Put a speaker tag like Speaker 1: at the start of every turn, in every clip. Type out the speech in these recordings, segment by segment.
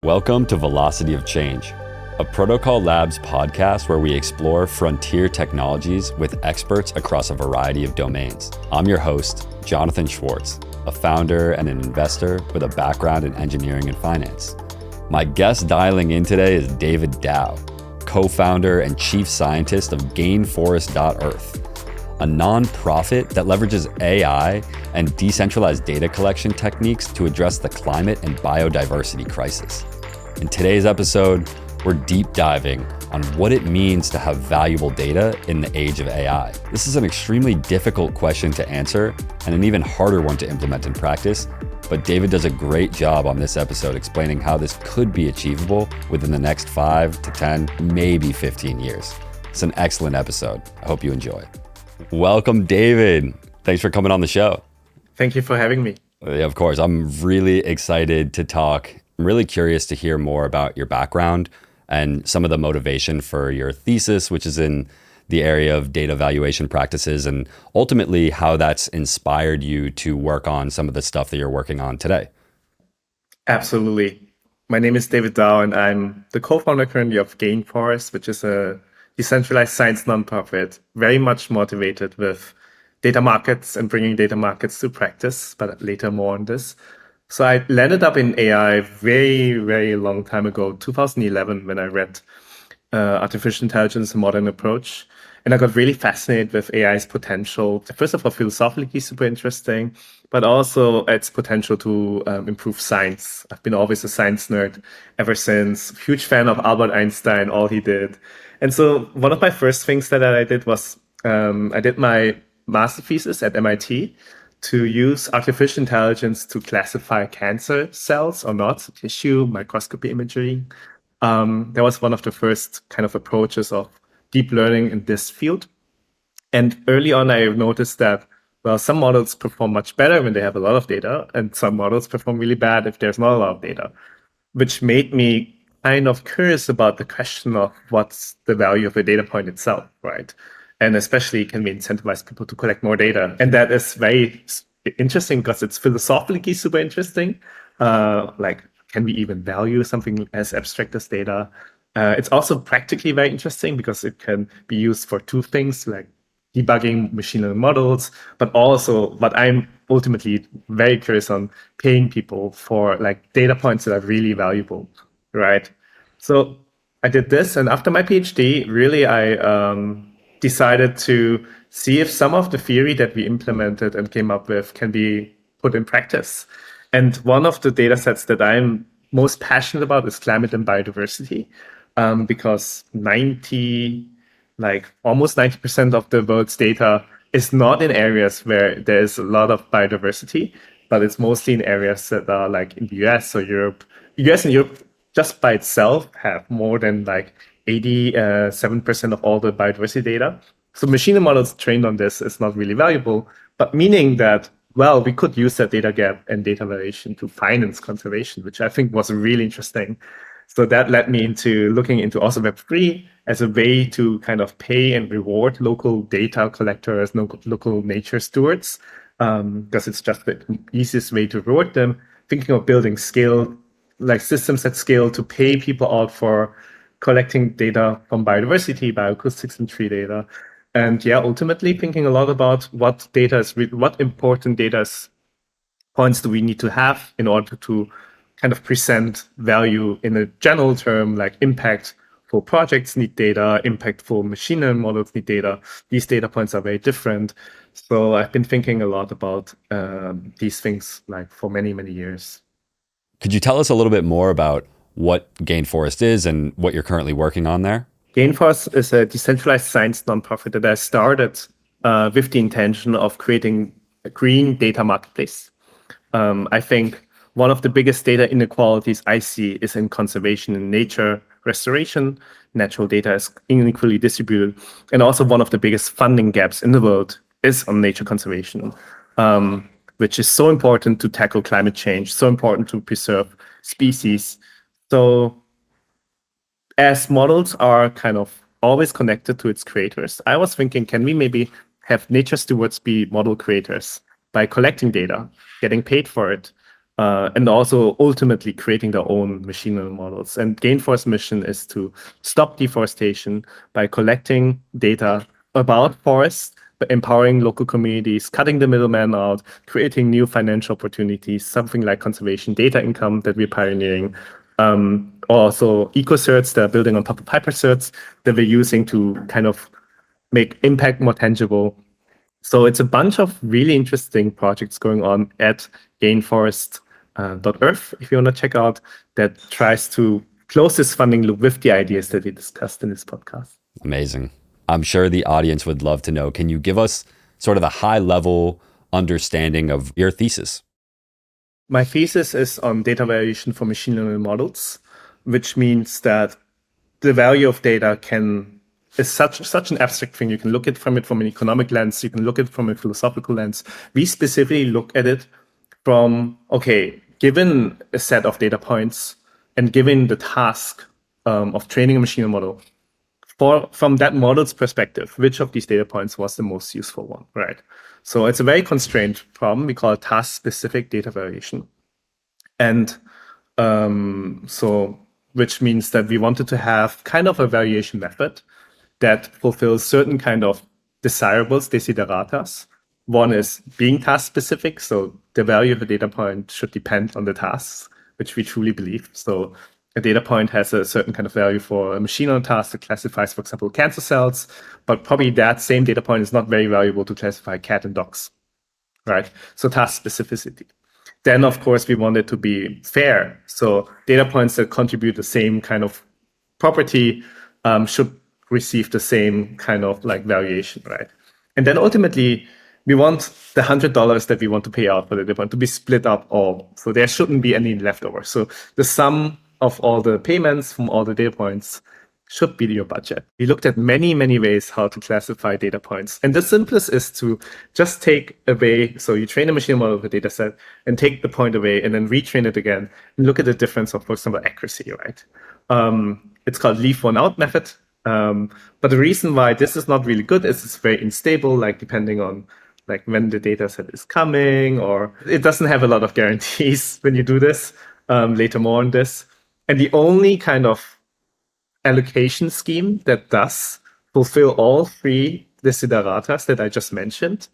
Speaker 1: Welcome to Velocity of Change, a Protocol Labs podcast where we explore frontier technologies with experts across a variety of domains. I'm your host, Jonathan Schwartz, a founder and an investor with a background in engineering and finance. My guest dialing in today is David Dao, co-founder and Chief Scientist of Gainforest.Earth, a nonprofit that leverages AI and decentralized data collection techniques to address the climate and biodiversity crisis. In today's episode, we're deep diving on what it means to have valuable data in the age of AI. This is an extremely difficult question to answer and an even harder one to implement in practice, but David does a great job on this episode explaining how this could be achievable within the next 5 to 10, maybe 15 years. It's an excellent episode. I hope you enjoy. Welcome, David. Thanks for coming on the show.
Speaker 2: Thank you for having me.
Speaker 1: Yeah, of course. I'm really excited to talk. I'm really curious to hear more about your background and some of the motivation for your thesis, which is in the area of data valuation practices, and ultimately how that's inspired you to work on some of the stuff that you're working on today.
Speaker 2: Absolutely. My name is David Dao, and I'm the co-founder currently of Gainforest, which is a decentralized science nonprofit, very much motivated with data markets and bringing data markets to practice, but later more on this. So I landed up in AI very, very long time ago, 2011, when I read Artificial Intelligence, A Modern Approach. And I got really fascinated with AI's potential. First of all, philosophically super interesting, but also its potential to improve science. I've been always a science nerd ever since. Huge fan of Albert Einstein, all he did. And so one of my first things that I did was I did my master thesis at MIT to use artificial intelligence to classify cancer cells or not, tissue, microscopy imagery. That was one of the first kind of approaches of deep learning in this field. And early on, I noticed that, well, some models perform much better when they have a lot of data, and some models perform really bad if there's not a lot of data, which made me kind of curious about the question of what's the value of a data point itself, right? And especially, can we incentivize people to collect more data? And that is very interesting because it's philosophically super interesting. Like, can we even value something as abstract as data? It's also practically very interesting because it can be used for two things, like debugging machine learning models, but also what I'm ultimately very curious on, paying people for like data points that are really valuable, right? So I did this, and after my PhD, really I decided to see if some of the theory that we implemented and came up with can be put in practice. And one of the data sets that I'm most passionate about is climate and biodiversity, because almost 90% of the world's data is not in areas where there's a lot of biodiversity, but it's mostly in areas that are like in the US or Europe. The US and Europe just by itself have more than like 87% of all the biodiversity data. So machine learning models trained on this is not really valuable, but meaning that, well, we could use that data gap and data valuation to finance conservation, which I think was really interesting. So that led me into looking into also Web3 as a way to kind of pay and reward local data collectors, local nature stewards, because it's just the easiest way to reward them. Thinking of building scale, like systems at scale to pay people out for collecting data from biodiversity, bioacoustics, and tree data. And yeah, ultimately thinking a lot about what important data points do we need to have in order to kind of present value in a general term, like impact for projects need data, impact for machine learning models need data. These data points are very different. So I've been thinking a lot about these things like for many, many years.
Speaker 1: Could you tell us a little bit more about what Gainforest is and what you're currently working on there?
Speaker 2: Gainforest is a decentralized science nonprofit that I started with the intention of creating a green data marketplace. I think one of the biggest data inequalities I see is in conservation and nature restoration. Natural data is unequally distributed. And also one of the biggest funding gaps in the world is on nature conservation, which is so important to tackle climate change, so important to preserve species. So as models are kind of always connected to its creators, I was thinking, can we maybe have nature stewards be model creators by collecting data, getting paid for it, and also ultimately creating their own machine learning models. And Gainforest's mission is to stop deforestation by collecting data about forests, but empowering local communities, cutting the middleman out, creating new financial opportunities, something like conservation data income that we're pioneering. Also eco-certs that are building on top of hyper-certs that we're using to kind of make impact more tangible. So it's a bunch of really interesting projects going on at Gainforest.earth, if you want to check out, that tries to close this funding loop with the ideas that we discussed in this podcast.
Speaker 1: Amazing. I'm sure the audience would love to know, can you give us sort of a high level understanding of your thesis?
Speaker 2: My thesis is on data valuation for machine learning models, which means that the value of data is such an abstract thing. You can look at from it from an economic lens. You can look at it from a philosophical lens. We specifically look at it from, okay, given a set of data points and given the task of training a machine model, from that model's perspective, which of these data points was the most useful one, right? So it's a very constrained problem. We call it task-specific data variation. And which means that we wanted to have kind of a valuation method that fulfills certain kind of desirables, desideratas. One is being task specific. So the value of a data point should depend on the tasks, which we truly believe. So a data point has a certain kind of value for a machine learning task that classifies, for example, cancer cells, but probably that same data point is not very valuable to classify cat and dogs, right? So task specificity. Then, of course, we want it to be fair. So data points that contribute the same kind of property should receive the same kind of like valuation, right? And then ultimately, we want the $100 that we want to pay out for the data point to be split up all. So there shouldn't be any leftover. So the sum of all the payments from all the data points should be your budget. We looked at many, many ways how to classify data points. And the simplest is to just take away, so you train a machine model of a data set and take the point away and then retrain it again and look at the difference of, for example, accuracy, right? It's called leave one out method. But the reason why this is not really good is it's very unstable, like depending on like when the data set is coming, or it doesn't have a lot of guarantees when you do this. Later more on this. And the only kind of allocation scheme that does fulfill all three desideratas that I just mentioned,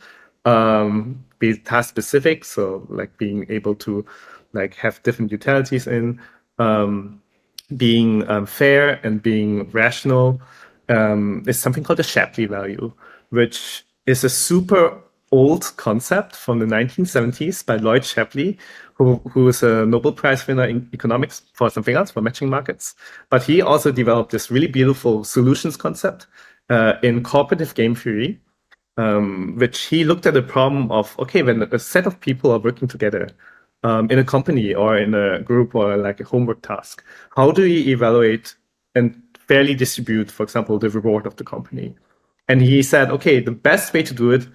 Speaker 2: be task specific, so like being able to like have different utilities in, being fair and being rational, is something called the Shapley value, which is a super old concept from the 1970s by Lloyd Shapley, who is a Nobel Prize winner in economics for something else, for matching markets. But he also developed this really beautiful solutions concept in cooperative game theory, which he looked at the problem of, okay, when a set of people are working together in a company or in a group or like a homework task, how do we evaluate and fairly distribute, for example, the reward of the company? And he said, okay, the best way to do it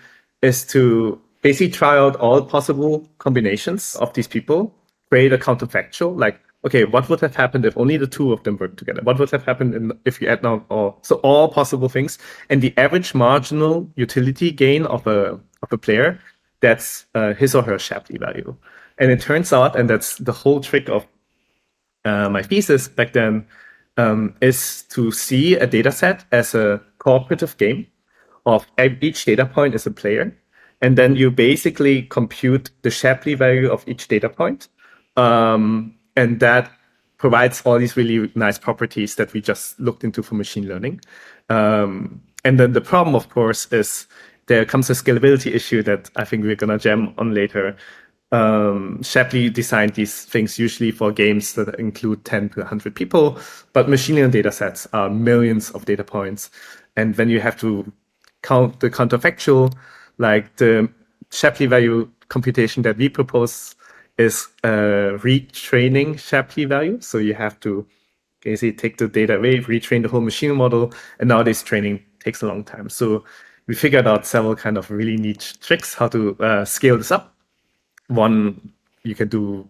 Speaker 2: is to basically try out all possible combinations of these people, create a counterfactual, like, okay, what would have happened if only the two of them worked together? What would have happened if you add now all? So all possible things. And the average marginal utility gain of a player, that's his or her Shapley value. And it turns out, and that's the whole trick of my thesis back then, is to see a data set as a cooperative game of each data point as a player. And then you basically compute the Shapley value of each data point. And that provides all these really nice properties that we just looked into for machine learning. And then the problem, of course, is there comes a scalability issue that I think we're going to jam on later. Shapley designed these things usually for games that include 10 to 100 people, but machine learning data sets are millions of data points. And when you have to count the counterfactual, like the Shapley value computation that we propose is a retraining Shapley value. So you have to basically take the data away, retrain the whole machine model, and now this training takes a long time. So we figured out several kind of really neat tricks how to scale this up. One, you can do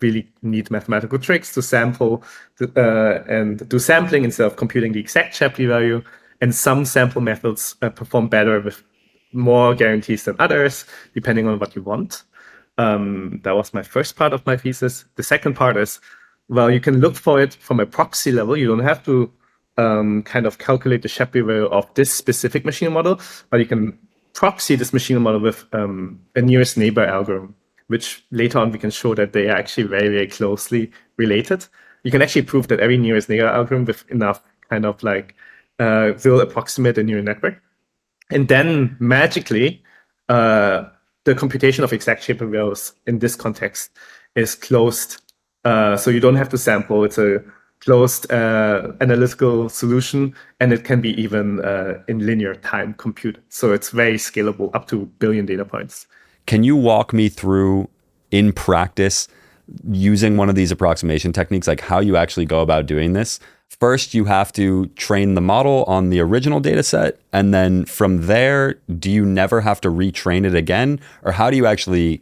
Speaker 2: really neat mathematical tricks to sample and do sampling instead of computing the exact Shapley value. And some sample methods perform better with more guarantees than others, depending on what you want. That was my first part of my thesis. The second part is, well, you can look for it from a proxy level. You don't have to kind of calculate the Shapley value of this specific machine model, but you can proxy this machine model with a nearest neighbor algorithm, which later on we can show that they are actually very, very closely related. You can actually prove that every nearest neighbor algorithm with enough kind of like will approximate a neural network. And then magically, the computation of exact Shapley values in this context is closed. So you don't have to sample. It's a closed analytical solution, and it can be even in linear time computed. So it's very scalable, up to 1 billion data points.
Speaker 1: Can you walk me through in practice using one of these approximation techniques, like how you actually go about doing this? First, you have to train the model on the original data set. And then from there, do you never have to retrain it again? Or how do you actually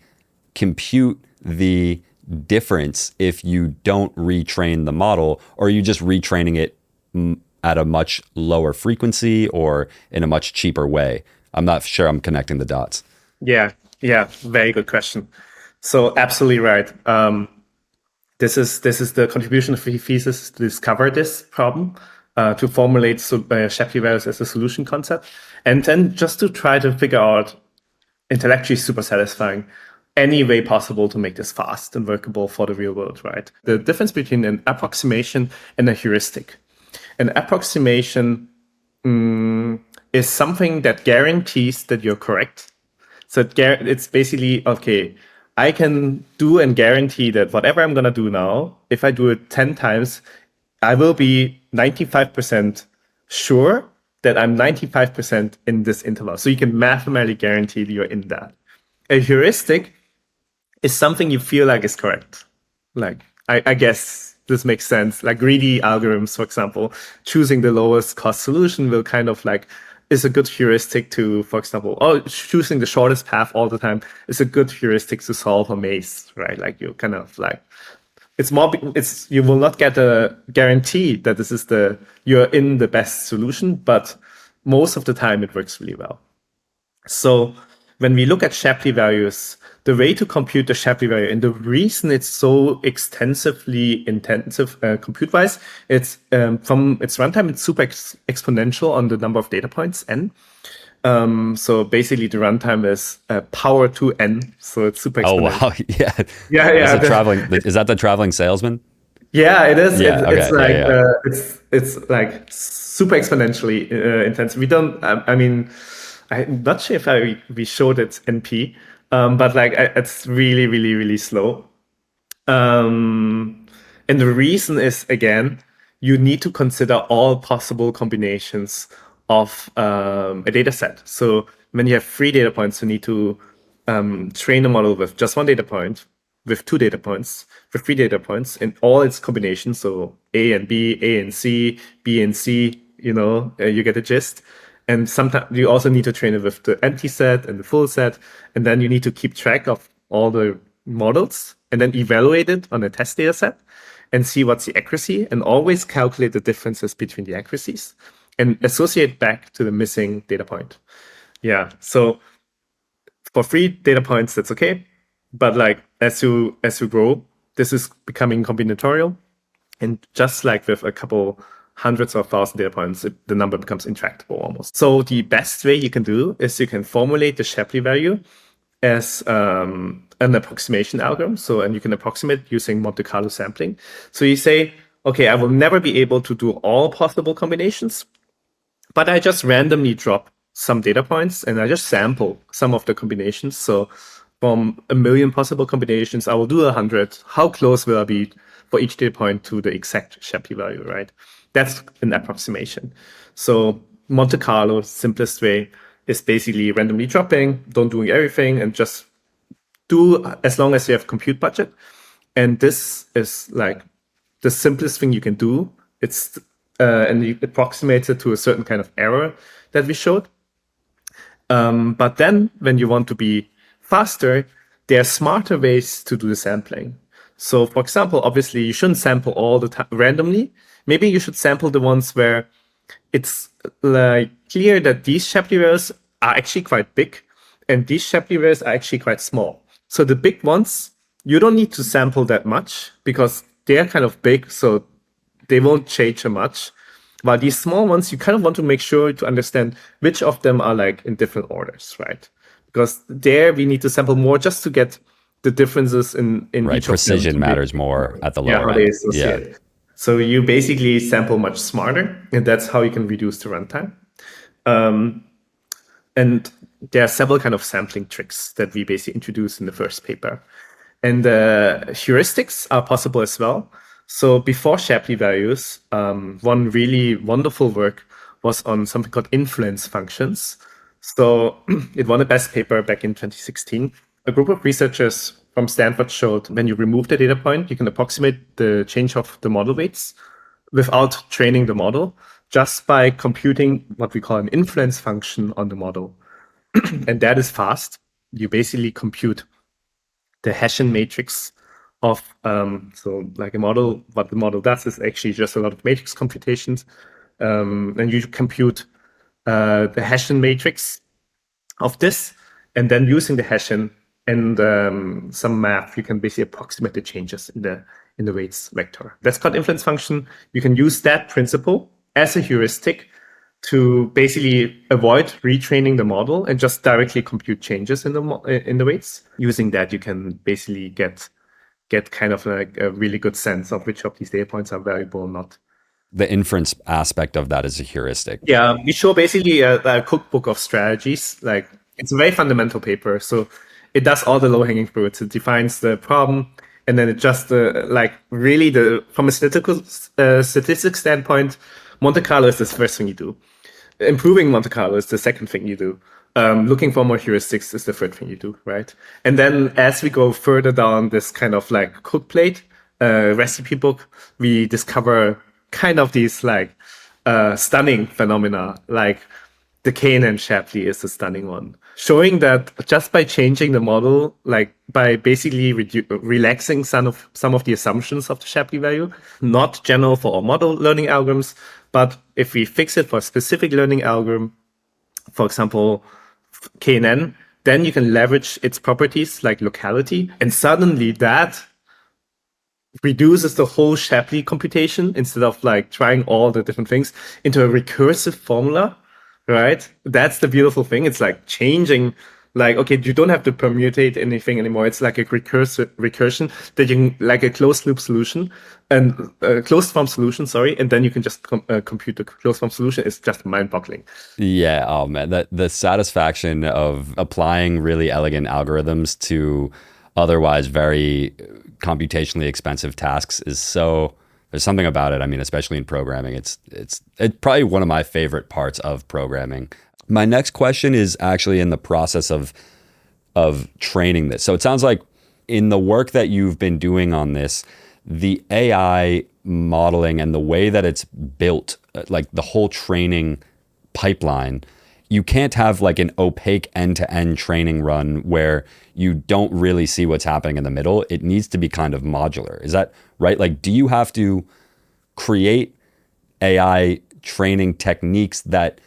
Speaker 1: compute the difference if you don't retrain the model? Or are you just retraining it at a much lower frequency or in a much cheaper way? I'm not sure I'm connecting the dots.
Speaker 2: Yeah, very good question. So absolutely right. This is the contribution of the thesis to discover this problem, to formulate Shapley values as a solution concept, and then just to try to figure out, intellectually super satisfying, any way possible to make this fast and workable for the real world, right? The difference between an approximation and a heuristic. An approximation is something that guarantees that you're correct. So it's basically, okay, I can do and guarantee that whatever I'm going to do now, if I do it 10 times, I will be 95% sure that I'm 95% in this interval. So you can mathematically guarantee that you're in that. A heuristic is something you feel like is correct. Like, I guess this makes sense. Like greedy algorithms, for example, choosing the lowest cost solution will kind of like is a good heuristic to, for example, choosing the shortest path all the time is a good heuristic to solve a maze, right? Like you kind of like, you will not get a guarantee that this is you're in the best solution, but most of the time it works really well. So when we look at Shapley values, the way to compute the Shapley value, and the reason it's so extensively intensive compute-wise, it's from its runtime, it's super exponential on the number of data points, n. So basically the runtime is power to n, so it's super exponential.
Speaker 1: Oh, wow. Yeah. Is that the traveling salesman?
Speaker 2: Yeah, it is.
Speaker 1: Yeah,
Speaker 2: It's like super exponentially intense. We don't, I mean, I'm not sure if we showed it NP, but like it's really, really, really slow. And the reason is, again, you need to consider all possible combinations of a data set. So when you have 3 data points, you need to train a model with just 1 data point, with 2 data points, with 3 data points, in all its combinations. So A and B, A and C, B and C, you get the gist. And sometimes you also need to train it with the empty set and the full set. And then you need to keep track of all the models and then evaluate it on a test data set and see what's the accuracy, and always calculate the differences between the accuracies and associate back to the missing data point. Yeah. So for 3 data points, that's okay. But like as you grow, this is becoming combinatorial. And just like with a couple hundreds of thousand data points, the number becomes intractable almost. So the best way you can do is you can formulate the Shapley value as an approximation algorithm. So, and you can approximate using Monte Carlo sampling. So you say, okay, I will never be able to do all possible combinations, but I just randomly drop some data points and I just sample some of the combinations. So from 1 million possible combinations, I will do 100. How close will I be for each data point to the exact Shapley value, right? That's an approximation. So Monte Carlo, simplest way, is basically randomly dropping, don't doing everything, and just do as long as you have compute budget. And this is like the simplest thing you can do. It's and you approximate it to a certain kind of error that we showed. But then when you want to be faster, there are smarter ways to do the sampling. So for example, obviously you shouldn't sample all the time randomly. Maybe you should sample the ones where it's like clear that these Shapley values are actually quite big and these Shapley values are actually quite small. So the big ones, you don't need to sample that much because they're kind of big, so they won't change so much. But these small ones, you kind of want to make sure to understand which of them are like in different orders, right? Because there we need to sample more just to get the differences in
Speaker 1: Right.
Speaker 2: each of them.
Speaker 1: Precision matters more at the lower
Speaker 2: how they
Speaker 1: end.
Speaker 2: associate. So you basically sample much smarter, and that's how you can reduce the runtime. And there are several kind of sampling tricks that we basically introduced in the first paper. And heuristics are possible as well. So before Shapley values, one really wonderful work was on something called influence functions. So it won a best paper back in 2016. A group of researchers from Stanford showed when you remove the data point, you can approximate the change of the model weights without training the model, just by computing what we call an influence function on the model. And that is fast. You basically compute the Hessian matrix of, so like a model, what the model does is actually just a lot of matrix computations. And you compute the Hessian matrix of this, and then using the Hessian and some math, you can basically approximate the changes in the weights vector. That's called influence function. You can use that principle as a heuristic to basically avoid retraining the model and just directly compute changes in the weights. Using that, you can basically get kind of like a really good sense of which of these data points are valuable or not.
Speaker 1: The inference aspect of that is a heuristic.
Speaker 2: Yeah, we show basically a cookbook of strategies. Like, it's a very fundamental paper, so it does all the low-hanging fruits. It defines the problem, and then it just like really from a statistics standpoint, Monte Carlo is the first thing you do. Improving Monte Carlo is the second thing you do. Looking for more heuristics is the third thing you do, right? And then as we go further down this kind of like cook plate recipe book, we discover kind of these like stunning phenomena, like the KNN-Shapley is a stunning one, showing that just by changing the model, like by basically relaxing some of the assumptions of the Shapley value, not general for all model learning algorithms, but if we fix it for a specific learning algorithm, for example, KNN, then you can leverage its properties like locality, and suddenly that reduces the whole Shapley computation instead of like trying all the different things into a recursive formula, right? That's the beautiful thing. It's like changing, like, okay, you don't have to permutate anything anymore. It's like a recursion that you can, like a closed loop solution and closed form solution, sorry. And then you can just compute the closed form solution. It's just mind boggling.
Speaker 1: Yeah. Oh man, the satisfaction of applying really elegant algorithms to otherwise very computationally expensive tasks is so, there's something about it. I mean, especially in programming, it's probably one of my favorite parts of programming. My next question is actually in the process of training this. So it sounds like in the work that you've been doing on this, the AI modeling and the way that it's built, like the whole training pipeline, you can't have like an opaque end-to-end training run where you don't really see what's happening in the middle. It needs to be kind of modular. Is that right? Like, do you have to create AI training techniques that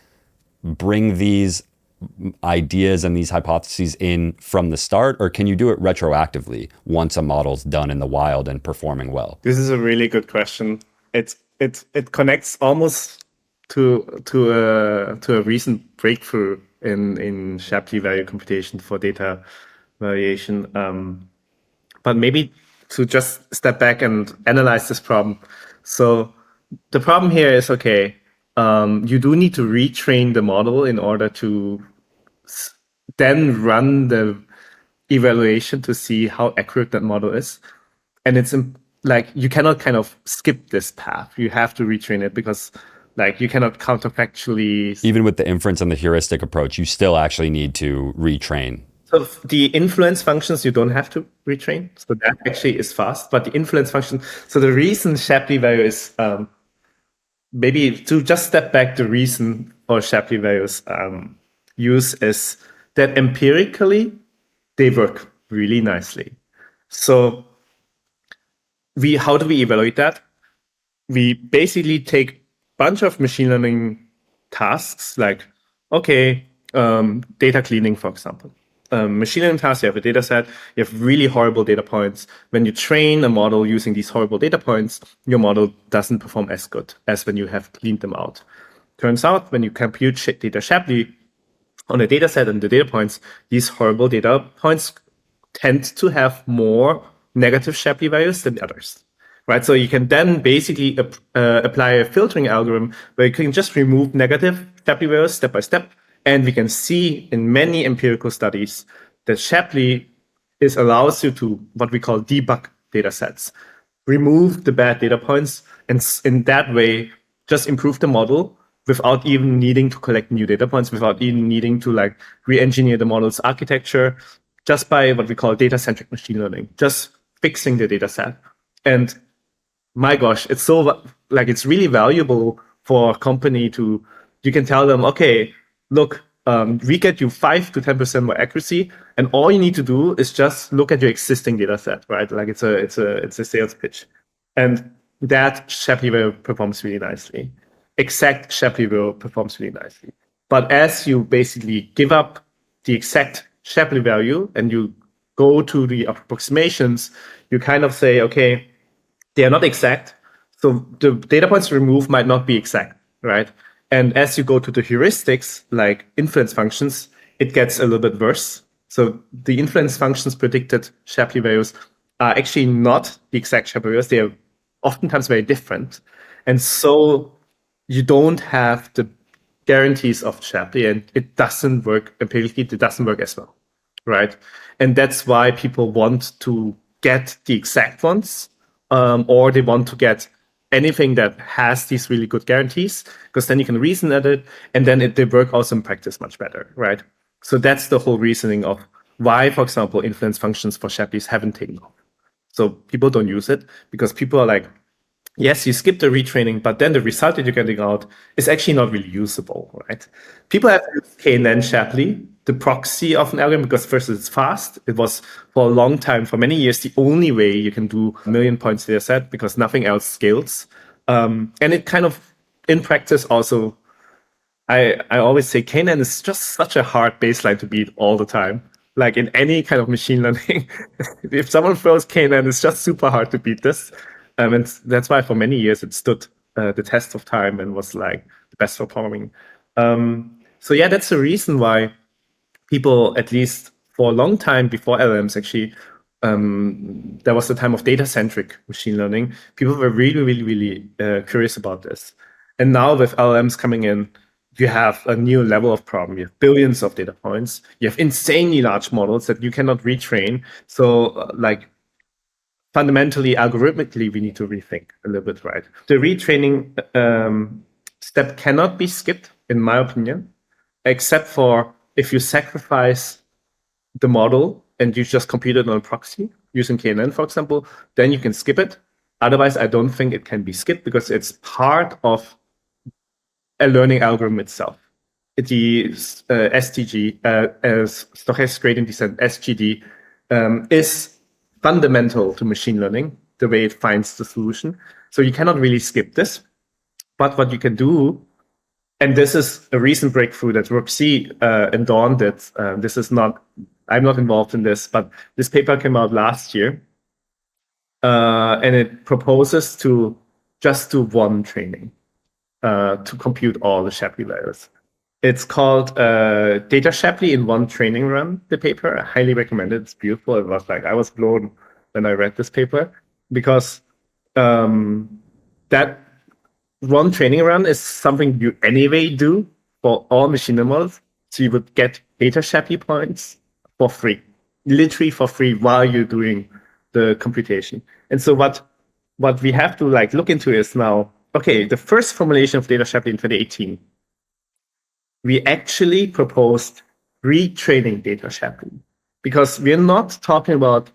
Speaker 1: bring these ideas and these hypotheses in from the start, or can you do it retroactively once a model's done in the wild and performing well?
Speaker 2: This is a really good question. It connects almost to a recent breakthrough in Shapley value computation for data variation. But maybe to just step back and analyze this problem. So the problem here is, okay, you do need to retrain the model in order to then run the evaluation to see how accurate that model is. And it's like, you cannot kind of skip this path. You have to retrain it because like you cannot counterfactually.
Speaker 1: Even with the inference and the heuristic approach, you still actually need to retrain.
Speaker 2: So the influence functions, you don't have to retrain. So that actually is fast. But the influence function, so the reason Shapley value is, maybe to just step back, the reason for Shapley values use is that empirically, they work really nicely. So how do we evaluate that? We basically take a bunch of machine learning tasks like, okay, data cleaning, for example. machine learning tasks, you have a data set, you have really horrible data points. When you train a model using these horrible data points, your model doesn't perform as good as when you have cleaned them out. Turns out when you compute data Shapley on the data set and the data points, these horrible data points tend to have more negative Shapley values than others. Right, so you can then basically apply a filtering algorithm where you can just remove negative Shapley values step by step. And we can see in many empirical studies that Shapley allows you to what we call debug data sets, remove the bad data points, and in that way just improve the model without even needing to collect new data points, without even needing to like re-engineer the model's architecture, just by what we call data-centric machine learning, just fixing the data set. And my gosh, it's so like it's really valuable for a company to, you can tell them, okay, look, we get you 5 to 10% more accuracy, and all you need to do is just look at your existing data set, right? Like it's a sales pitch, and that Shapley value performs really nicely. Exact Shapley value performs really nicely. But as you basically give up the exact Shapley value and you go to the approximations, you kind of say, okay, they are not exact. So the data points removed might not be exact, right? And as you go to the heuristics, like inference functions, it gets a little bit worse. So the inference functions predicted Shapley values are actually not the exact Shapley values. They are oftentimes very different. And so you don't have the guarantees of Shapley, and it doesn't work empirically. It doesn't work as well, right? And that's why people want to get the exact ones, or they want to get anything that has these really good guarantees, because then you can reason at it, and then they work also in practice much better, right? So that's the whole reasoning of why, for example, inference functions for Shapleys haven't taken off. So people don't use it because people are like, yes, you skip the retraining, but then the result that you're getting out is actually not really usable, right? People have used KNN-Shapley, the proxy of an algorithm, because first it's fast. It was for a long time, for many years, the only way you can do a million points data set because nothing else scales. And it kind of, in practice also, I always say KNN is just such a hard baseline to beat all the time. Like in any kind of machine learning, if someone throws KNN, it's just super hard to beat this. And that's why for many years it stood the test of time and was like the best performing. So yeah, that's the reason why people, at least for a long time before LLMs, actually, there was the time of data-centric machine learning. People were really, really, really curious about this. And now with LLMs coming in, you have a new level of problem. You have billions of data points. You have insanely large models that you cannot retrain. So like fundamentally, algorithmically, we need to rethink a little bit, right? The retraining step cannot be skipped, in my opinion, except for if you sacrifice the model and you just compute it on a proxy using KNN, for example, then you can skip it. Otherwise, I don't think it can be skipped because it's part of a learning algorithm itself. The STG, stochastic gradient descent, SGD, is fundamental to machine learning, the way it finds the solution. So you cannot really skip this. But what you can do, and this is a recent breakthrough that Roxy and Dawn did. This is not, I'm not involved in this, but this paper came out last year. And it proposes to just do one training to compute all the Shapley layers. It's called Data Shapley in One Training Run, the paper. I highly recommend it. It's beautiful. It was like, I was blown when I read this paper because that one training run is something you anyway do for all machine learning models. So you would get Data Shapley points for free, literally for free while you're doing the computation. And so what we have to like look into is now, okay, the first formulation of Data Shapley in 2018, we actually proposed retraining Data Shapley because we're not talking about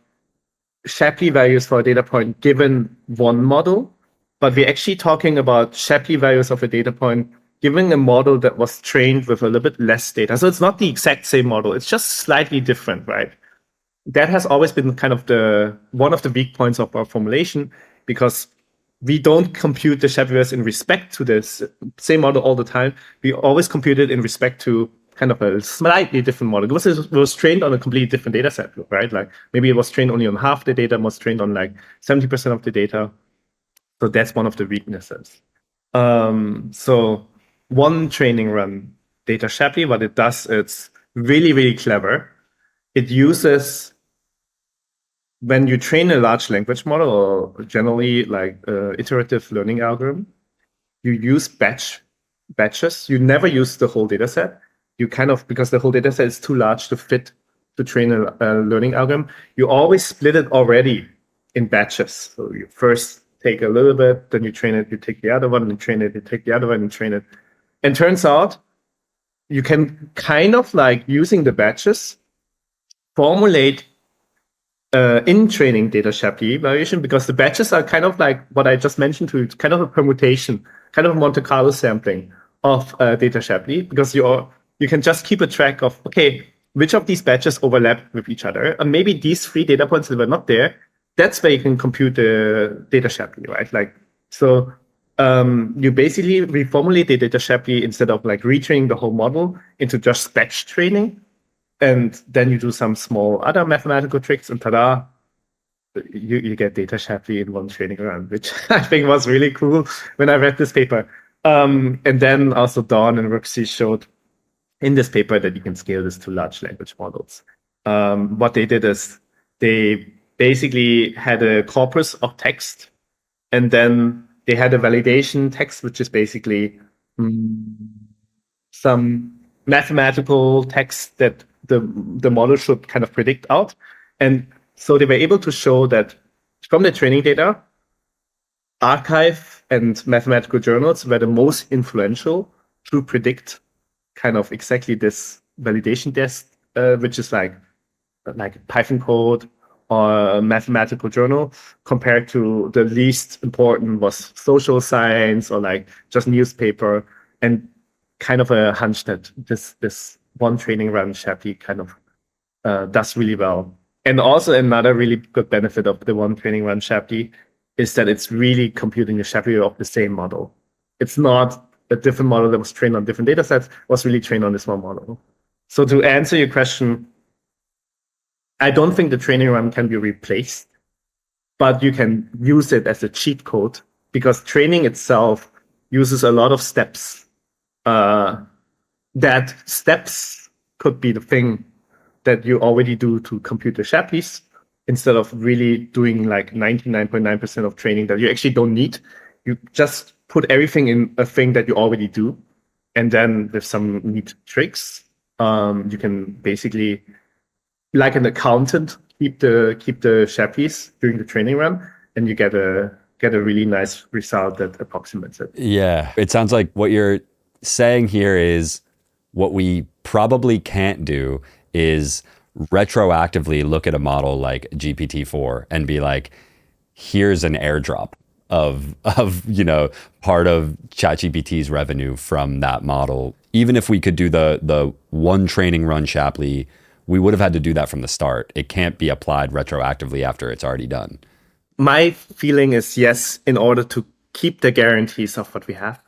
Speaker 2: Shapley values for a data point given one model, but we're actually talking about Shapley values of a data point given a model that was trained with a little bit less data. So it's not the exact same model. It's just slightly different, right? That has always been kind of one of the weak points of our formulation because we don't compute the Shapley values in respect to this same model all the time. We always compute it in respect to kind of a slightly different model. It was trained on a completely different data set, right? Like maybe it was trained only on half the data, was trained on like 70% of the data. So that's one of the weaknesses. So one training run, DataShapley, what it does, it's really, really clever. It uses, when you train a large language model or generally like iterative learning algorithm, you use batches. You never use the whole data set. You kind of, because the whole data set is too large to fit to train a learning algorithm, you always split it already in batches. So you first take a little bit, then you train it, you take the other one, and train it, you take the other one, and train it. And turns out you can kind of like using the batches formulate in training DataShapley evaluation, because the batches are kind of like what I just mentioned to you, kind of a permutation, kind of a Monte Carlo sampling of DataShapley, because you can just keep a track of, okay, which of these batches overlap with each other, and maybe these 3 data points that were not there, that's where you can compute the DataShapley, right? Like, so you basically reformulate the DataShapley instead of like retraining the whole model into just batch training. And then you do some small other mathematical tricks, and tada, you get DataShapley in one training run, which I think was really cool when I read this paper. And then also Dawn and Roxy showed in this paper that you can scale this to large language models. What they did is they basically had a corpus of text, and then they had a validation text, which is basically some mathematical text that the model should kind of predict out. And so they were able to show that from the training data, archive and mathematical journals were the most influential to predict kind of exactly this validation test, which is like Python code or a mathematical journal, compared to the least important was social science or like just newspaper, and kind of a hunch that this one training run Shapley kind of does really well. And also another really good benefit of the one training run Shapley is that it's really computing the Shapley of the same model. It's not a different model that was trained on different data sets, was really trained on this one model. So to answer your question, I don't think the training run can be replaced, but you can use it as a cheat code, because training itself uses a lot of steps. That steps could be the thing that you already do to compute the Shapleys, instead of really doing like 99.9% of training that you actually don't need. You just put everything in a thing that you already do. And then with some neat tricks, you can basically, like an accountant, keep the Shapleys during the training run, and you get a really nice result that approximates it.
Speaker 1: Yeah, it sounds like what you're saying here is what we probably can't do is retroactively look at a model like GPT-4 and be like, here's an airdrop of part of ChatGPT's revenue from that model. Even if we could do the one training run Shapley, we would have had to do that from the start. It can't be applied retroactively after it's already done.
Speaker 2: My feeling is yes, in order to keep the guarantees of what we have.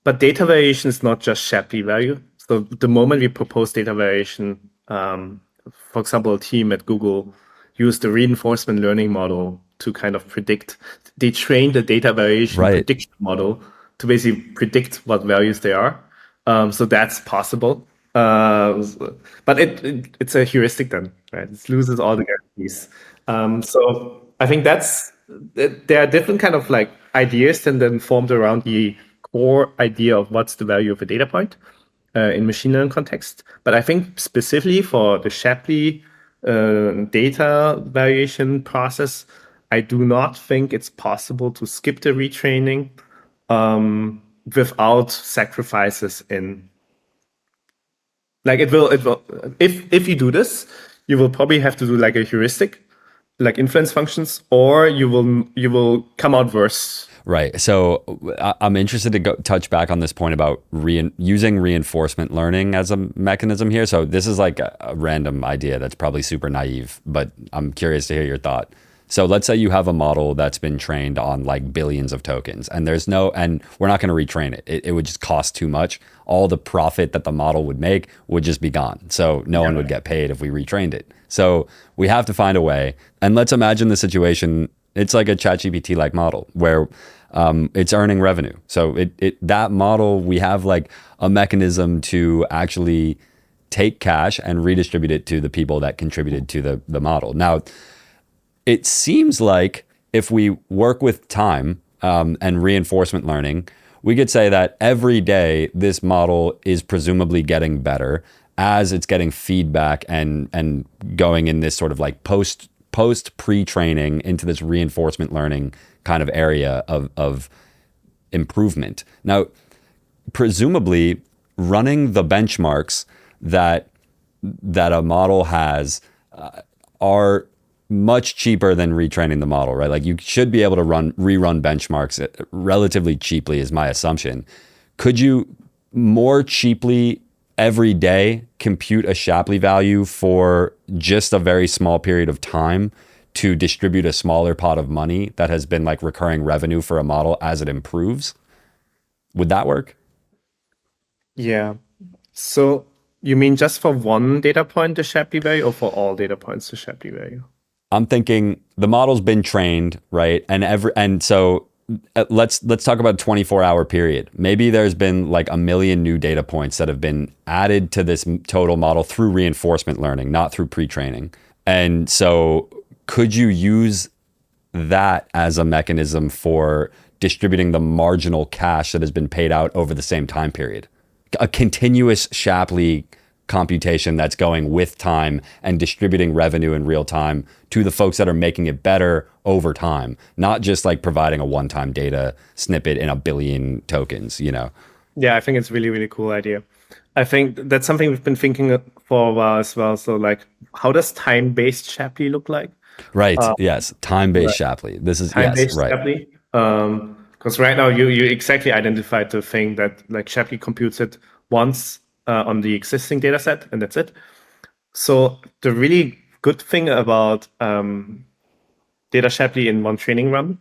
Speaker 2: But data variation is not just Shapley value. So the moment we propose data variation, for example, a team at Google used the reinforcement learning model to kind of predict. They trained the data variation prediction model to basically predict what values they are. So that's possible. But it's a heuristic then, right? It loses all the guarantees. So I think there are different kind of like ideas and then formed around the core idea of what's the value of a data point in machine learning context. But I think specifically for the Shapley data variation process, I do not think it's possible to skip the retraining without sacrifices in. Like it will if you do this, you will probably have to do like a heuristic, like influence functions, or you will come out worse.
Speaker 1: Right. So I'm interested to touch back on this point about using reinforcement learning as a mechanism here. So this is like a random idea that's probably super naive, but I'm curious to hear your thought. So let's say you have a model that's been trained on like billions of tokens, and and we're not going to retrain it. It would just cost too much. All the profit that the model would make would just be gone. So no one would get paid if we retrained it. So we have to find a way. And let's imagine the situation. It's like a ChatGPT like model where it's earning revenue. So that model, we have like a mechanism to actually take cash and redistribute it to the people that contributed to the model. Now, it seems like if we work with time and reinforcement learning, we could say that every day this model is presumably getting better as it's getting feedback and going in this sort of like post pre-training into this reinforcement learning kind of area of improvement. Now, presumably running the benchmarks that a model has are much cheaper than retraining the model, right? Like you should be able to rerun benchmarks relatively cheaply is my assumption. Could you more cheaply every day compute a Shapley value for just a very small period of time to distribute a smaller pot of money that has been like recurring revenue for a model as it improves? Would that work?
Speaker 2: Yeah. So you mean just for one data point, the Shapley value, or for all data points, the Shapley value?
Speaker 1: I'm thinking the model's been trained, right? And so let's talk about a 24-hour period. Maybe there's been like 1 million new data points that have been added to this total model through reinforcement learning, not through pre-training. And so could you use that as a mechanism for distributing the marginal cash that has been paid out over the same time period? A continuous Shapley computation that's going with time and distributing revenue in real time to the folks that are making it better over time, not just like providing a one-time data snippet in 1 billion tokens, you know?
Speaker 2: Yeah, I think it's really, really cool idea. I think that's something we've been thinking for a while as well. So like, how does time-based Shapley look like?
Speaker 1: Right. Yes. Time-based Shapley. This is
Speaker 2: Time-based
Speaker 1: yes. Right.
Speaker 2: Shapley. Because right now you exactly identified the thing that like Shapley computes it once on the existing data set, and that's it. So the really good thing about data Shapley in one training run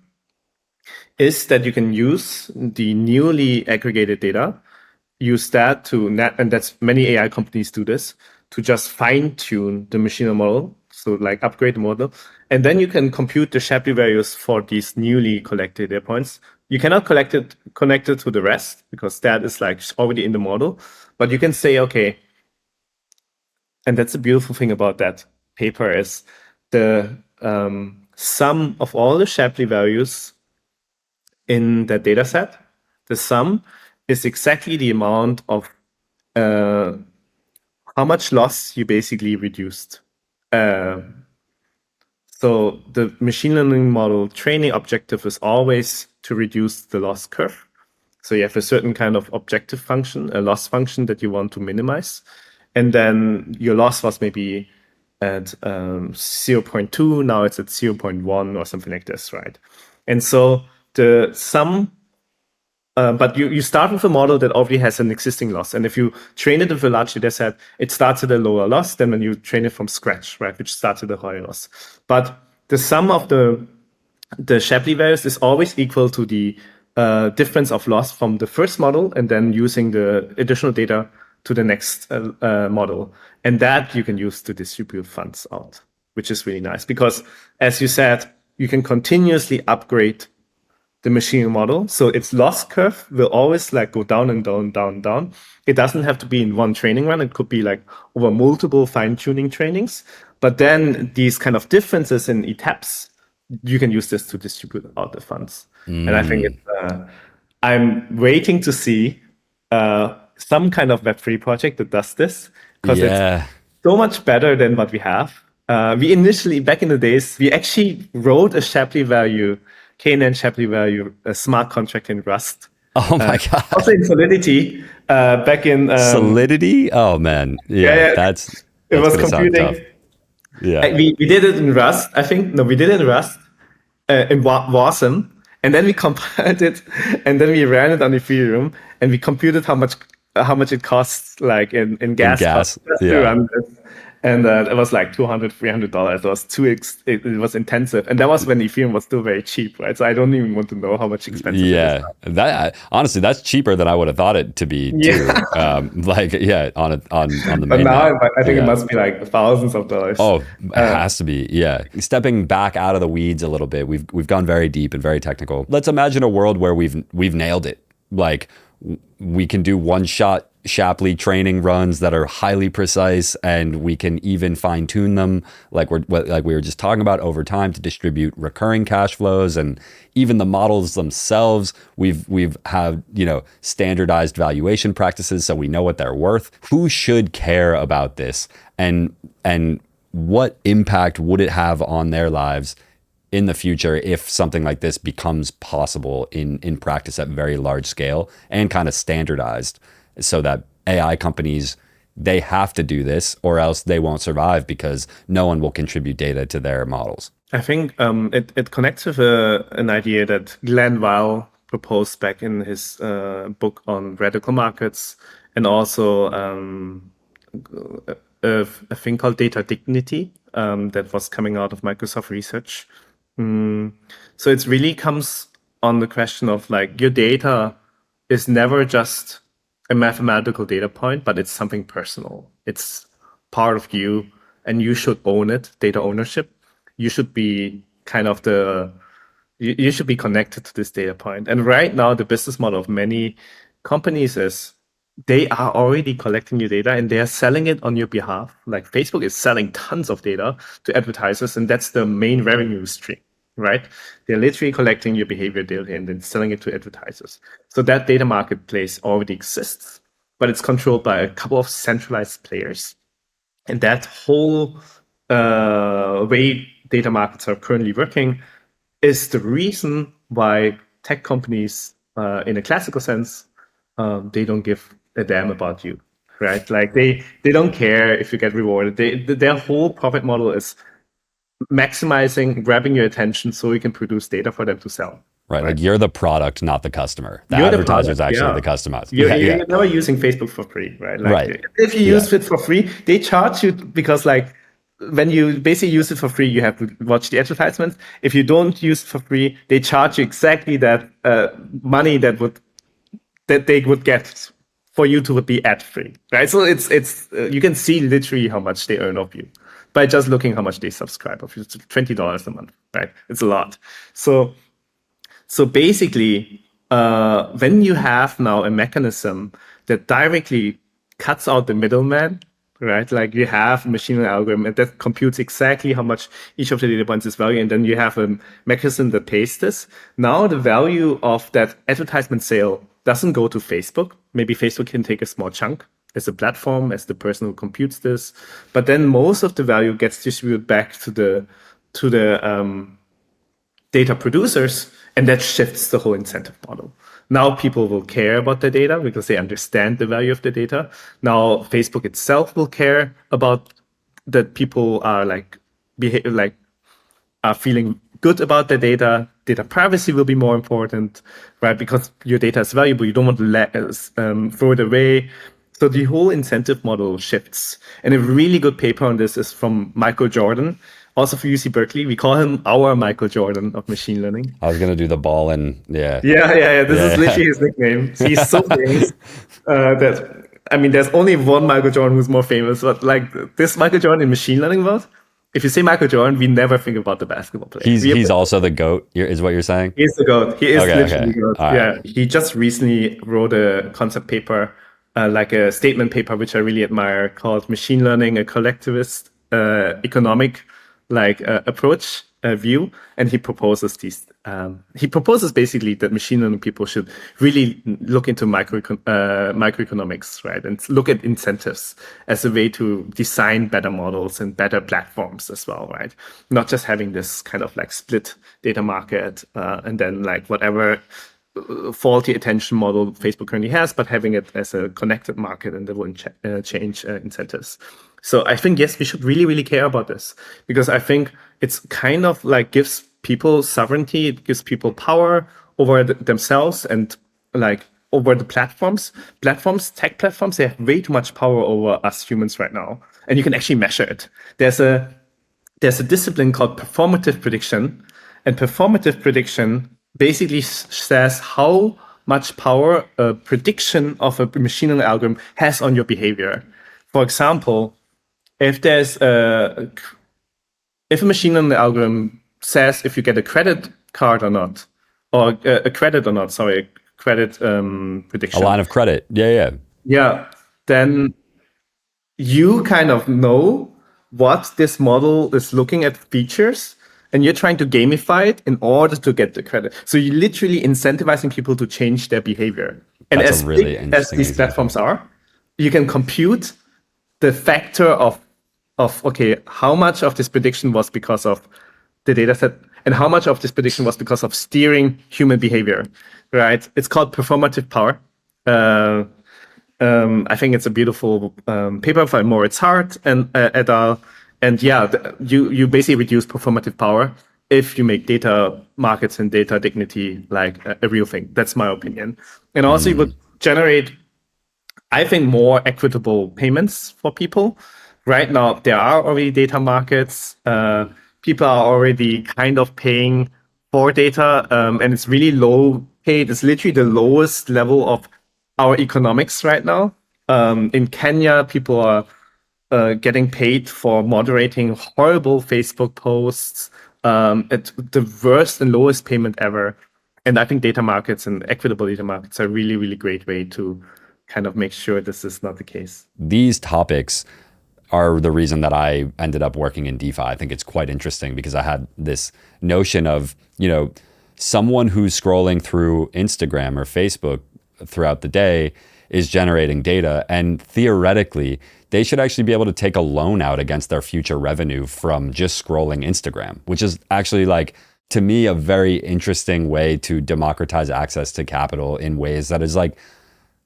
Speaker 2: is that you can use the newly aggregated data, use that to and that's many AI companies do this, to just fine tune the machine learning model. So like upgrade the model, and then you can compute the Shapley values for these newly collected data points. You cannot connect it to the rest because that is like already in the model, but you can say, okay, and that's the beautiful thing about that paper is the sum of all the Shapley values in that data set, the sum is exactly the amount of how much loss you basically reduced. So the machine learning model training objective is always to reduce the loss curve. So you have a certain kind of objective function, a loss function that you want to minimize. And then your loss was maybe at 0.2, now it's at 0.1 or something like this, right? And so the sum, but you start with a model that already has an existing loss. And if you train it with a large data set, it starts at a lower loss than when you train it from scratch, right? Which starts at a higher loss. But the sum of the Shapley values is always equal to the difference of loss from the first model and then using the additional data to the next model. And that you can use to distribute funds out, which is really nice because, as you said, you can continuously upgrade the machine model. So its loss curve will always like go down and down, down, down. It doesn't have to be in one training run. It could be like over multiple fine-tuning trainings. But then these kind of differences in etaps, you can use this to distribute out the funds. And I think I'm waiting to see some kind of Web3 project that does this because it's so much better than what we have. We initially, back in the days, we actually wrote a Shapley value, KNN-Shapley value, a smart contract in Rust.
Speaker 1: Oh my God.
Speaker 2: Also in Solidity, back in...
Speaker 1: Solidity? Oh man. Yeah, that's
Speaker 2: it was computing.
Speaker 1: Yeah.
Speaker 2: We did it in Rust, I think. No, we did it in Rust, in Wasm. And then we compiled it, and then we ran it on Ethereum, and we computed how much it costs, like in gas.
Speaker 1: To
Speaker 2: run this. And it was like $200-$300. It was it was intensive, and that was when Ethereum was still very cheap, right? So I don't even want to know how much expensive it is
Speaker 1: Yeah, that honestly, that's cheaper than I would have thought it to be
Speaker 2: now.
Speaker 1: too.
Speaker 2: Yeah,
Speaker 1: On the
Speaker 2: but now
Speaker 1: mainnet.
Speaker 2: I think it
Speaker 1: Yeah.
Speaker 2: must be like thousands of dollars.
Speaker 1: Oh, it has to be. Yeah. Stepping back out of the weeds a little bit, we've gone very deep and very technical. Let's imagine a world where we've nailed it. Like we can do one-shot Shapley training runs that are highly precise, and we can even fine-tune them, like we were just talking about, over time to distribute recurring cash flows, and even the models themselves. We've had standardized valuation practices, so we know what they're worth. Who should care about this, and what impact would it have on their lives in the future if something like this becomes possible in practice at very large scale and kind of standardized, so that AI companies, they have to do this or else they won't survive because no one will contribute data to their models?
Speaker 2: I think it connects with an idea that Glenn Weil proposed back in his book on radical markets, and also a thing called data dignity that was coming out of Microsoft Research. So it really comes on the question of like your data is never just a mathematical data point, but it's something personal. It's part of you, and you should own it. Data ownership. You should be kind of you should be connected to this data point. And right now, the business model of many companies is they are already collecting your data and they are selling it on your behalf. Like Facebook is selling tons of data to advertisers, and that's the main revenue stream, right? They're literally collecting your behavior data and then selling it to advertisers. So that data marketplace already exists, but it's controlled by a couple of centralized players. And that whole way data markets are currently working is the reason why tech companies, in a classical sense, they don't give a damn about you, right? Like they don't care if you get rewarded. Their whole profit model is maximizing, grabbing your attention so you can produce data for them to sell.
Speaker 1: Right. Like you're the product, not the customer. The
Speaker 2: You're the
Speaker 1: advertiser is
Speaker 2: product,
Speaker 1: actually
Speaker 2: yeah.
Speaker 1: the customer.
Speaker 2: You're never using Facebook for free, right? Like
Speaker 1: Right.
Speaker 2: if you use it for free, they charge you because like when you basically use it for free, you have to watch the advertisements. If you don't use it for free, they charge you exactly that money that they would get for you to be ad free, right? So it's you can see literally how much they earn of you by just looking how much they subscribe of you. It's $20 a month, right? It's a lot. So basically, when you have now a mechanism that directly cuts out the middleman, right? Like you have a machine learning algorithm that computes exactly how much each of the data points is value, and then you have a mechanism that pays this. Now the value of that advertisement sale doesn't go to Facebook. Maybe Facebook can take a small chunk as a platform, as the person who computes this, but then most of the value gets distributed back to the data producers, and that shifts the whole incentive model. Now people will care about the data because they understand the value of the data. Now Facebook itself will care about that people are are feeling good about the data. Data privacy will be more important, right? Because your data is valuable. You don't want to throw it away. So the whole incentive model shifts. And a really good paper on this is from Michael Jordan, also for UC Berkeley. We call him our Michael Jordan of machine learning.
Speaker 1: I was going to do the ball and
Speaker 2: Yeah. This is literally his nickname. He's so famous that, I mean, there's only one Michael Jordan who's more famous, but like this Michael Jordan in machine learning world, if you say Michael Jordan, we never think about the basketball player.
Speaker 1: He's also the GOAT, is what you're saying?
Speaker 2: He's the GOAT. He is literally the GOAT.
Speaker 1: Right.
Speaker 2: Yeah. He just recently wrote a concept paper, like a statement paper, which I really admire, called Machine Learning, a Collectivist Economic approach view. And he proposes basically that machine learning people should really look into microeconomics, right? And look at incentives as a way to design better models and better platforms as well, right? Not just having this kind of like split data market and then like whatever faulty attention model Facebook currently has, but having it as a connected market, and that will change incentives. So I think, yes, we should really, really care about this, because I think it's kind of like gives people sovereignty, it gives people power over themselves and like over the platforms. Tech platforms, they have way too much power over us humans right now. and you can actually measure it. There's a discipline called performative prediction, and performative prediction basically says how much power a prediction of a machine learning algorithm has on your behavior. For example, if a machine learning algorithm says if you get a credit card or not, or a credit or not, sorry, credit prediction.
Speaker 1: A line of credit. Yeah.
Speaker 2: Yeah. Then you kind of know what this model is looking at features, and you're trying to gamify it in order to get the credit. So you're literally incentivizing people to change their behavior. And
Speaker 1: That's
Speaker 2: as
Speaker 1: a really
Speaker 2: big as these platforms are, you can compute the factor of okay, how much of this prediction was because of the data set and how much of this prediction was because of steering human behavior, right? It's called performative power. I think it's a beautiful paper by Moritz Hart and et al. And yeah, you basically reduce performative power if you make data markets and data dignity like a real thing. That's my opinion. And also you would generate, I think, more equitable payments for people. Right now, there are already data markets. People are already kind of paying for data, and it's really low paid. It's literally the lowest level of our economics right now. In Kenya, people are getting paid for moderating horrible Facebook posts at the worst and lowest payment ever. And I think data markets and equitable data markets are a really, really great way to kind of make sure this is not the case.
Speaker 1: These topics are the reason that I ended up working in DeFi. I think it's quite interesting because I had this notion of, someone who's scrolling through Instagram or Facebook throughout the day is generating data, and theoretically, they should actually be able to take a loan out against their future revenue from just scrolling Instagram, which is actually, like, to me, a very interesting way to democratize access to capital in ways that is, like,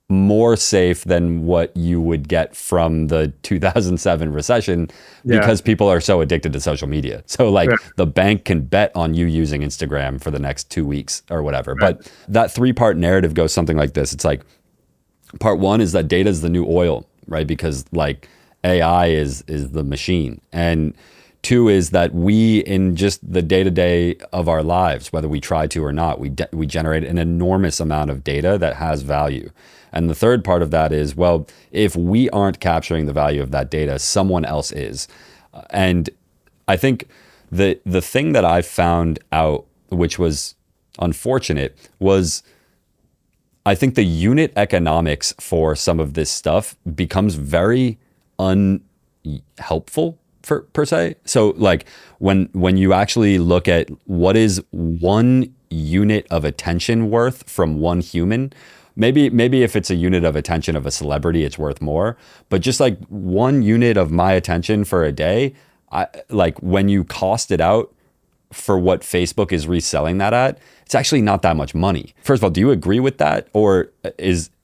Speaker 1: more safe than what you would get from the 2007 recession because people are so addicted to social media. So like the bank can bet on you using Instagram for the next 2 weeks or whatever. But that 3-part narrative goes something like this. It's like, part one is that data is the new oil, right? Because like AI is the machine. And 2 is that we, in just the day-to-day of our lives, whether we try to or not, we generate an enormous amount of data that has value. And the 3rd part of that is, well, if we aren't capturing the value of that data, someone else is. And I think the thing that I found out, which was unfortunate, was I think the unit economics for some of this stuff becomes very unhelpful per se. So like when you actually look at what is 1 unit of attention worth from 1 human, maybe if it's a unit of attention of a celebrity, it's worth more. But just like 1 unit of my attention for a day, like when you cost it out for what Facebook is reselling that at, it's actually not that much money. First of all, do you agree with that? Or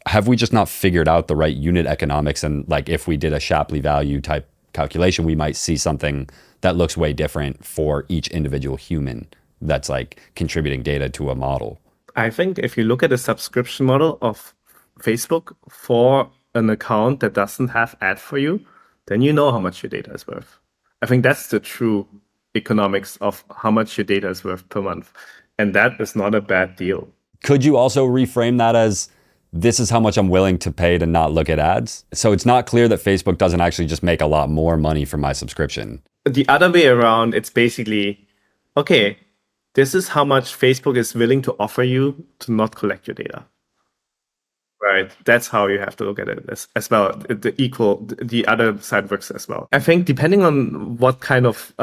Speaker 1: have we just not figured out the right unit economics? And like if we did a Shapley value type calculation, we might see something that looks way different for each individual human that's like contributing data to a model.
Speaker 2: I think if you look at the subscription model of Facebook for an account that doesn't have ad for you, then you know how much your data is worth. I think that's the true economics of how much your data is worth per month. And that is not a bad deal.
Speaker 1: Could you also reframe that as, this is how much I'm willing to pay to not look at ads? So it's not clear that Facebook doesn't actually just make a lot more money from my subscription.
Speaker 2: The other way around, it's basically, okay, this is how much Facebook is willing to offer you to not collect your data. Right. That's how you have to look at it as well. The other side works as well. I think depending on what kind of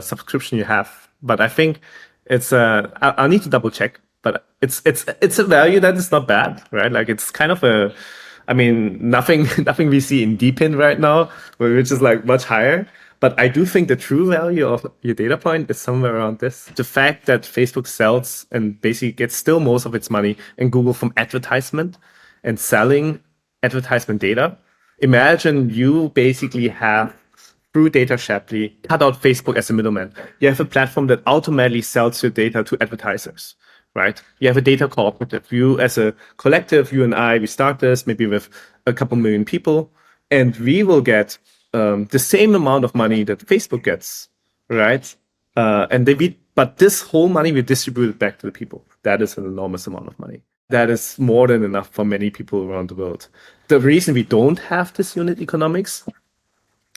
Speaker 2: subscription you have, but I think it's I'll need to double check, but it's a value that is not bad, right? Like it's kind of nothing we see in DeepIn right now, which is like much higher. But I do think the true value of your data point is somewhere around this. The fact that Facebook sells and basically gets still most of its money and Google from advertisement and selling advertisement data. Imagine you basically have, through Data Shapley, cut out Facebook as a middleman. You have a platform that automatically sells your data to advertisers, right? You have a data cooperative. You as a collective, you and I, we start this maybe with a couple million people, and we will get the same amount of money that Facebook gets, right? But this whole money we distributed back to the people. That is an enormous amount of money. That is more than enough for many people around the world. The reason we don't have this unit economics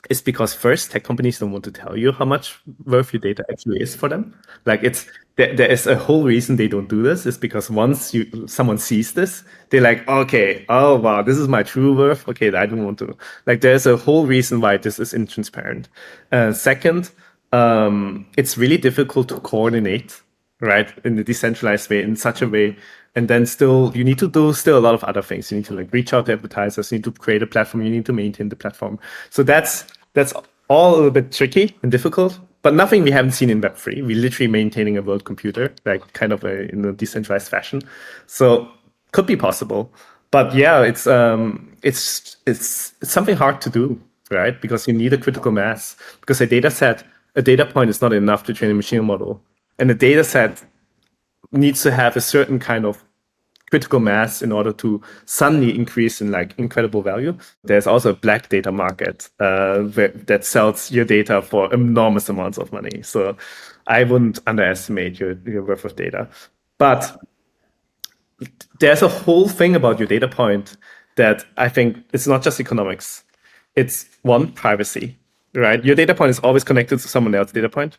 Speaker 2: is because first, tech companies don't want to tell you how much worth your data actually is for them. Like there is a whole reason they don't do this is because once someone sees this, they're like, okay, oh wow, this is my true worth. Okay, I don't want to. Like there's a whole reason why this is intransparent. Second, it's really difficult to coordinate, right, in the decentralized way, in such a way. And then still, you need to do still a lot of other things. You need to like reach out to advertisers. You need to create a platform. You need to maintain the platform. So that's all a little bit tricky and difficult, but nothing we haven't seen in Web3. We're literally maintaining a world computer, like kind of in a decentralized fashion. So could be possible, but yeah, it's something hard to do, right? Because you need a critical mass. Because a data point is not enough to train a machine model, and a data set needs to have a certain kind of critical mass in order to suddenly increase in like incredible value. There's also a black data market that sells your data for enormous amounts of money. So I wouldn't underestimate your worth of data. But there's a whole thing about your data point that I think it's not just economics. It's one, privacy, right? Your data point is always connected to someone else's data point.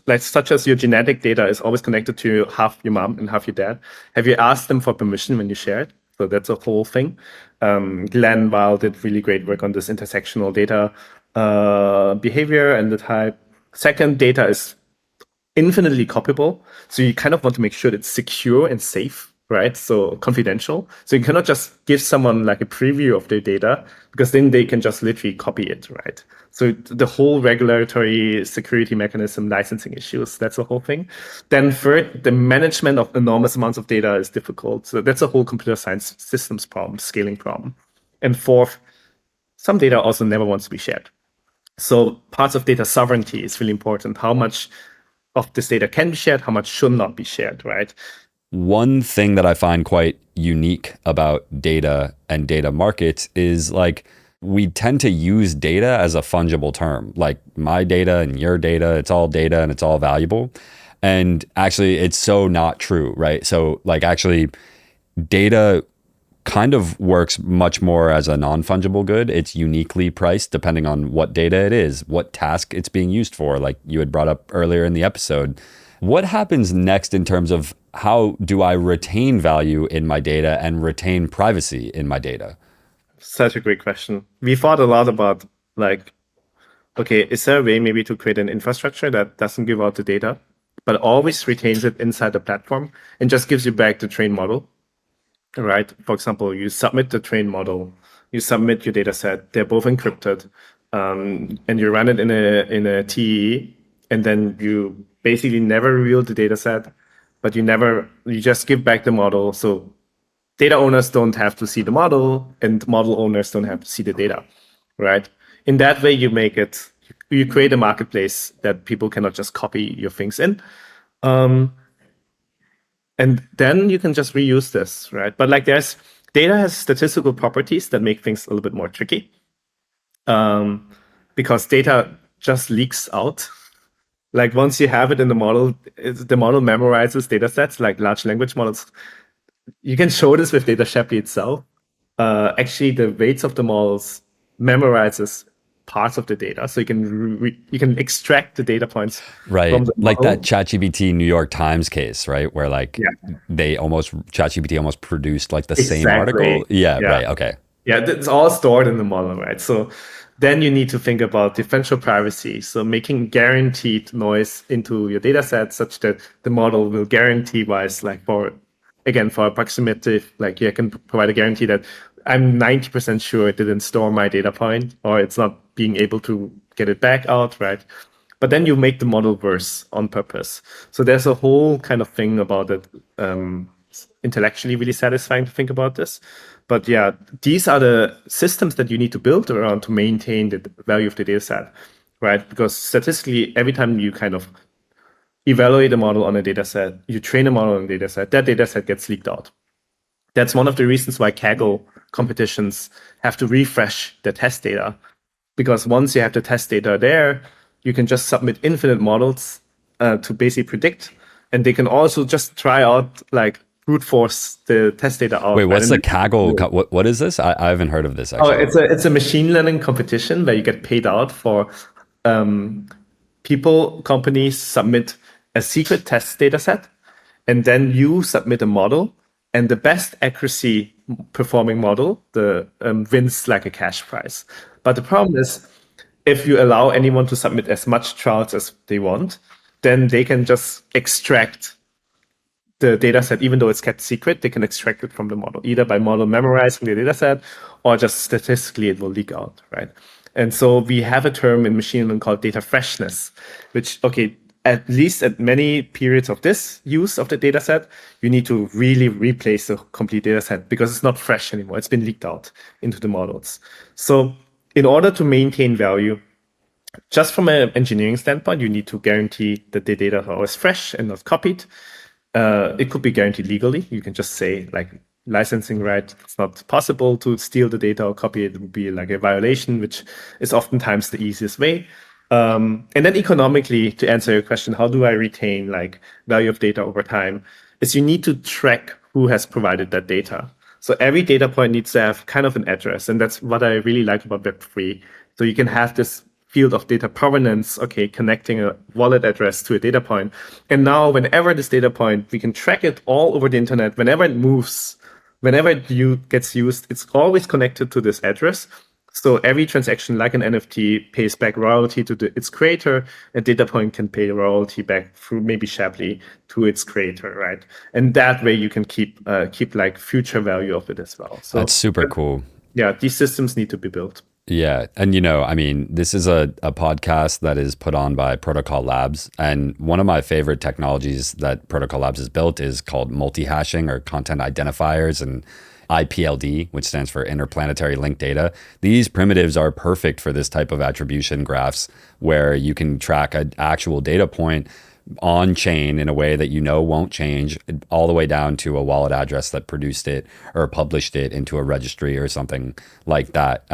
Speaker 2: Like such as your genetic data is always connected to half your mom and half your dad. Have you asked them for permission when you share it? So that's a whole thing. Glenn Weil did really great work on this intersectional data behavior and the type. Second, data is infinitely copyable. So you kind of want to make sure that it's secure and safe, right? So confidential. So you cannot just give someone like a preview of their data because then they can just literally copy it, right? So the whole regulatory security mechanism, licensing issues, that's the whole thing. Then third, the management of enormous amounts of data is difficult. So that's a whole computer science systems problem, scaling problem. And fourth, some data also never wants to be shared. So parts of data sovereignty is really important. How much of this data can be shared, how much should not be shared, right?
Speaker 1: One thing that I find quite unique about data and data markets is like we tend to use data as a fungible term. Like my data and your data, it's all data and it's all valuable. And actually it's so not true, right? So like actually data kind of works much more as a non-fungible good. It's uniquely priced depending on what data it is, what task it's being used for, like you had brought up earlier in the episode. What happens next in terms of how do I retain value in my data and retain privacy in my data?
Speaker 2: Such a great question. We thought a lot about like, okay, is there a way maybe to create an infrastructure that doesn't give out the data, but always retains it inside the platform and just gives you back the trained model? Right. For example, you submit the trained model, you submit your data set, they're both encrypted, and you run it in a TEE, and then you basically never reveal the data set, but you just give back the model. So data owners don't have to see the model, and model owners don't have to see the data, right? In that way, you create a marketplace that people cannot just copy your things in. And then you can just reuse this, right? But like data has statistical properties that make things a little bit more tricky because data just leaks out. Like once you have it in the model memorizes data sets like large language models. You can show this with Shapley itself. Actually, the weights of the models memorizes parts of the data, so you can extract the data points
Speaker 1: right
Speaker 2: from the
Speaker 1: like
Speaker 2: model.
Speaker 1: that ChatGPT New York Times case, right, where like ChatGPT almost produced like the same article. Yeah, right, okay.
Speaker 2: Yeah, it's all stored in the model, right? So then you need to think about differential privacy, so making guaranteed noise into your data set such that the model will guarantee wise, like for approximative, like you can provide a guarantee that I'm 90% sure it didn't store my data point or it's not being able to get it back out, right? But then you make the model worse on purpose. So there's a whole kind of thing about it, intellectually really satisfying to think about this. But yeah, these are the systems that you need to build around to maintain the value of the data set, right? Because statistically, every time you kind of evaluate a model on a data set, you train a model on a data set, that data set gets leaked out. That's one of the reasons why Kaggle competitions have to refresh their test data because once you have the test data there, you can just submit infinite models to basically predict, and they can also just try out like brute force the test data out.
Speaker 1: Wait,
Speaker 2: Right?
Speaker 1: what's the Kaggle? What is this? I haven't heard of this
Speaker 2: Oh,
Speaker 1: actually.
Speaker 2: it's a machine learning competition where you get paid out for companies submit a secret test data set, and then you submit a model, and the best accuracy performing model wins like a cash prize. But the problem is, if you allow anyone to submit as much charts as they want, then they can just extract the data set, even though it's kept secret, they can extract it from the model, either by model memorizing the data set or just statistically it will leak out, right? And so we have a term in machine learning called data freshness, which, okay, at least at many periods of this use of the data set, you need to really replace the complete data set because it's not fresh anymore. It's been leaked out into the models. So in order to maintain value, just from an engineering standpoint, you need to guarantee that the data are always fresh and not copied. It could be guaranteed legally. You can just say like licensing right. It's not possible to steal the data or copy it. It would be like a violation, which is oftentimes the easiest way. And then economically, to answer your question, how do I retain like value of data over time? Is you need to track who has provided that data. So every data point needs to have kind of an address, and that's what I really like about Web3. So you can have this field of data provenance, okay, connecting a wallet address to a data point. And now whenever this data point, we can track it all over the internet, whenever it moves, whenever it gets used, it's always connected to this address. So every transaction, like an NFT, pays back royalty to its creator. A data point can pay royalty back through maybe Shapley to its creator, right? And that way you can keep like future value of it as well. So
Speaker 1: That's super cool.
Speaker 2: Yeah, these systems need to be built.
Speaker 1: Yeah. And, I mean, this is a podcast that is put on by Protocol Labs. And one of my favorite technologies that Protocol Labs has built is called multi-hashing or content identifiers and IPLD, which stands for interplanetary linked data. These primitives are perfect for this type of attribution graphs where you can track an actual data point on chain in a way that won't change, all the way down to a wallet address that produced it or published it into a registry or something like that.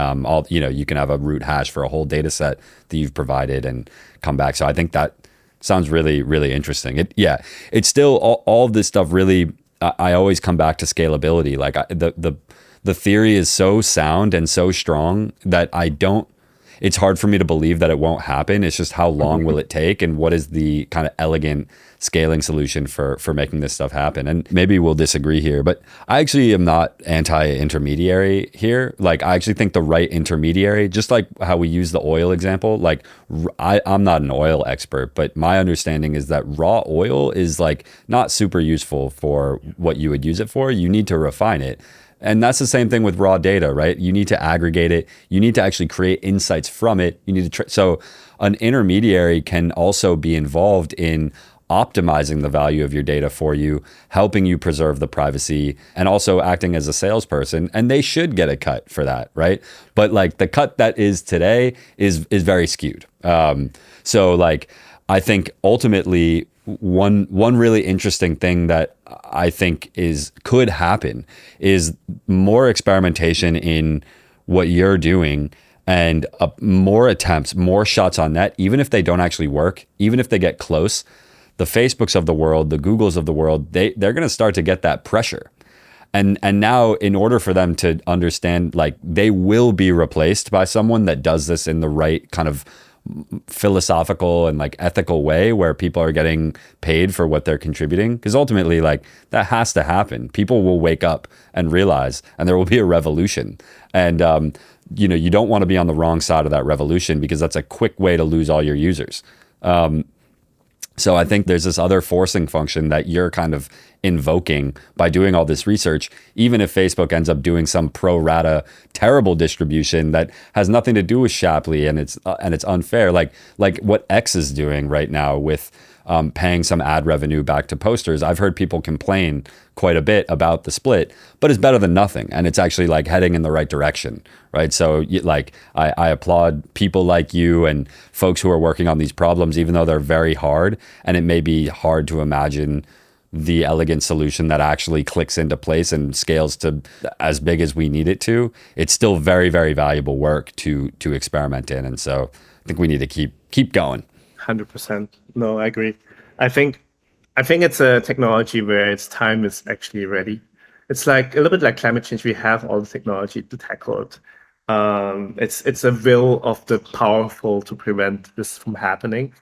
Speaker 1: You can have a root hash for a whole data set that you've provided and come back. So I think that sounds really, really interesting. It's still all of this stuff really. I always come back to scalability. Like the theory is so sound and so strong that it's hard for me to believe that it won't happen. It's just how long will it take, and what is the kind of elegant scaling solution for making this stuff happen? And maybe we'll disagree here, but I actually am not anti-intermediary here. Like, I actually think the right intermediary, just like how we use the oil example, like I'm not an oil expert, but my understanding is that raw oil is like not super useful for what you would use it for. You need to refine it. And that's the same thing with raw data, right? You need to aggregate it. You need to actually create insights from it. You need to so an intermediary can also be involved in optimizing the value of your data for you, helping you preserve the privacy, and also acting as a salesperson. And they should get a cut for that, right? But like the cut that is today is very skewed. So like I think ultimately one really interesting thing that I think could happen is more experimentation in what you're doing, and more attempts, more shots on net, even if they don't actually work, even if they get close. The Facebooks of the world, the Googles of the world, they're going to start to get that pressure. And now, in order for them to understand, like, they will be replaced by someone that does this in the right kind of philosophical and like ethical way, where people are getting paid for what they're contributing, because ultimately, like, that has to happen. People will wake up and realize, and there will be a revolution. And you don't want to be on the wrong side of that revolution, because that's a quick way to lose all your users. So I think there's this other forcing function that you're kind of invoking by doing all this research, even if Facebook ends up doing some pro rata terrible distribution that has nothing to do with Shapley, and it's unfair, like what X is doing right now with paying some ad revenue back to posters. I've heard people complain quite a bit about the split, but it's better than nothing, and it's actually like heading in the right direction, right? So I applaud people like you and folks who are working on these problems, even though they're very hard, and it may be hard to imagine the elegant solution that actually clicks into place and scales to as big as we need it to, it's still very, very valuable work to experiment in. And so I think we need to keep going.
Speaker 2: 100%. No, I agree. I think I think it's a technology where its time is actually ready. It's like a little bit like climate change. We have all the technology to tackle it. It's a will of the powerful to prevent this from happening.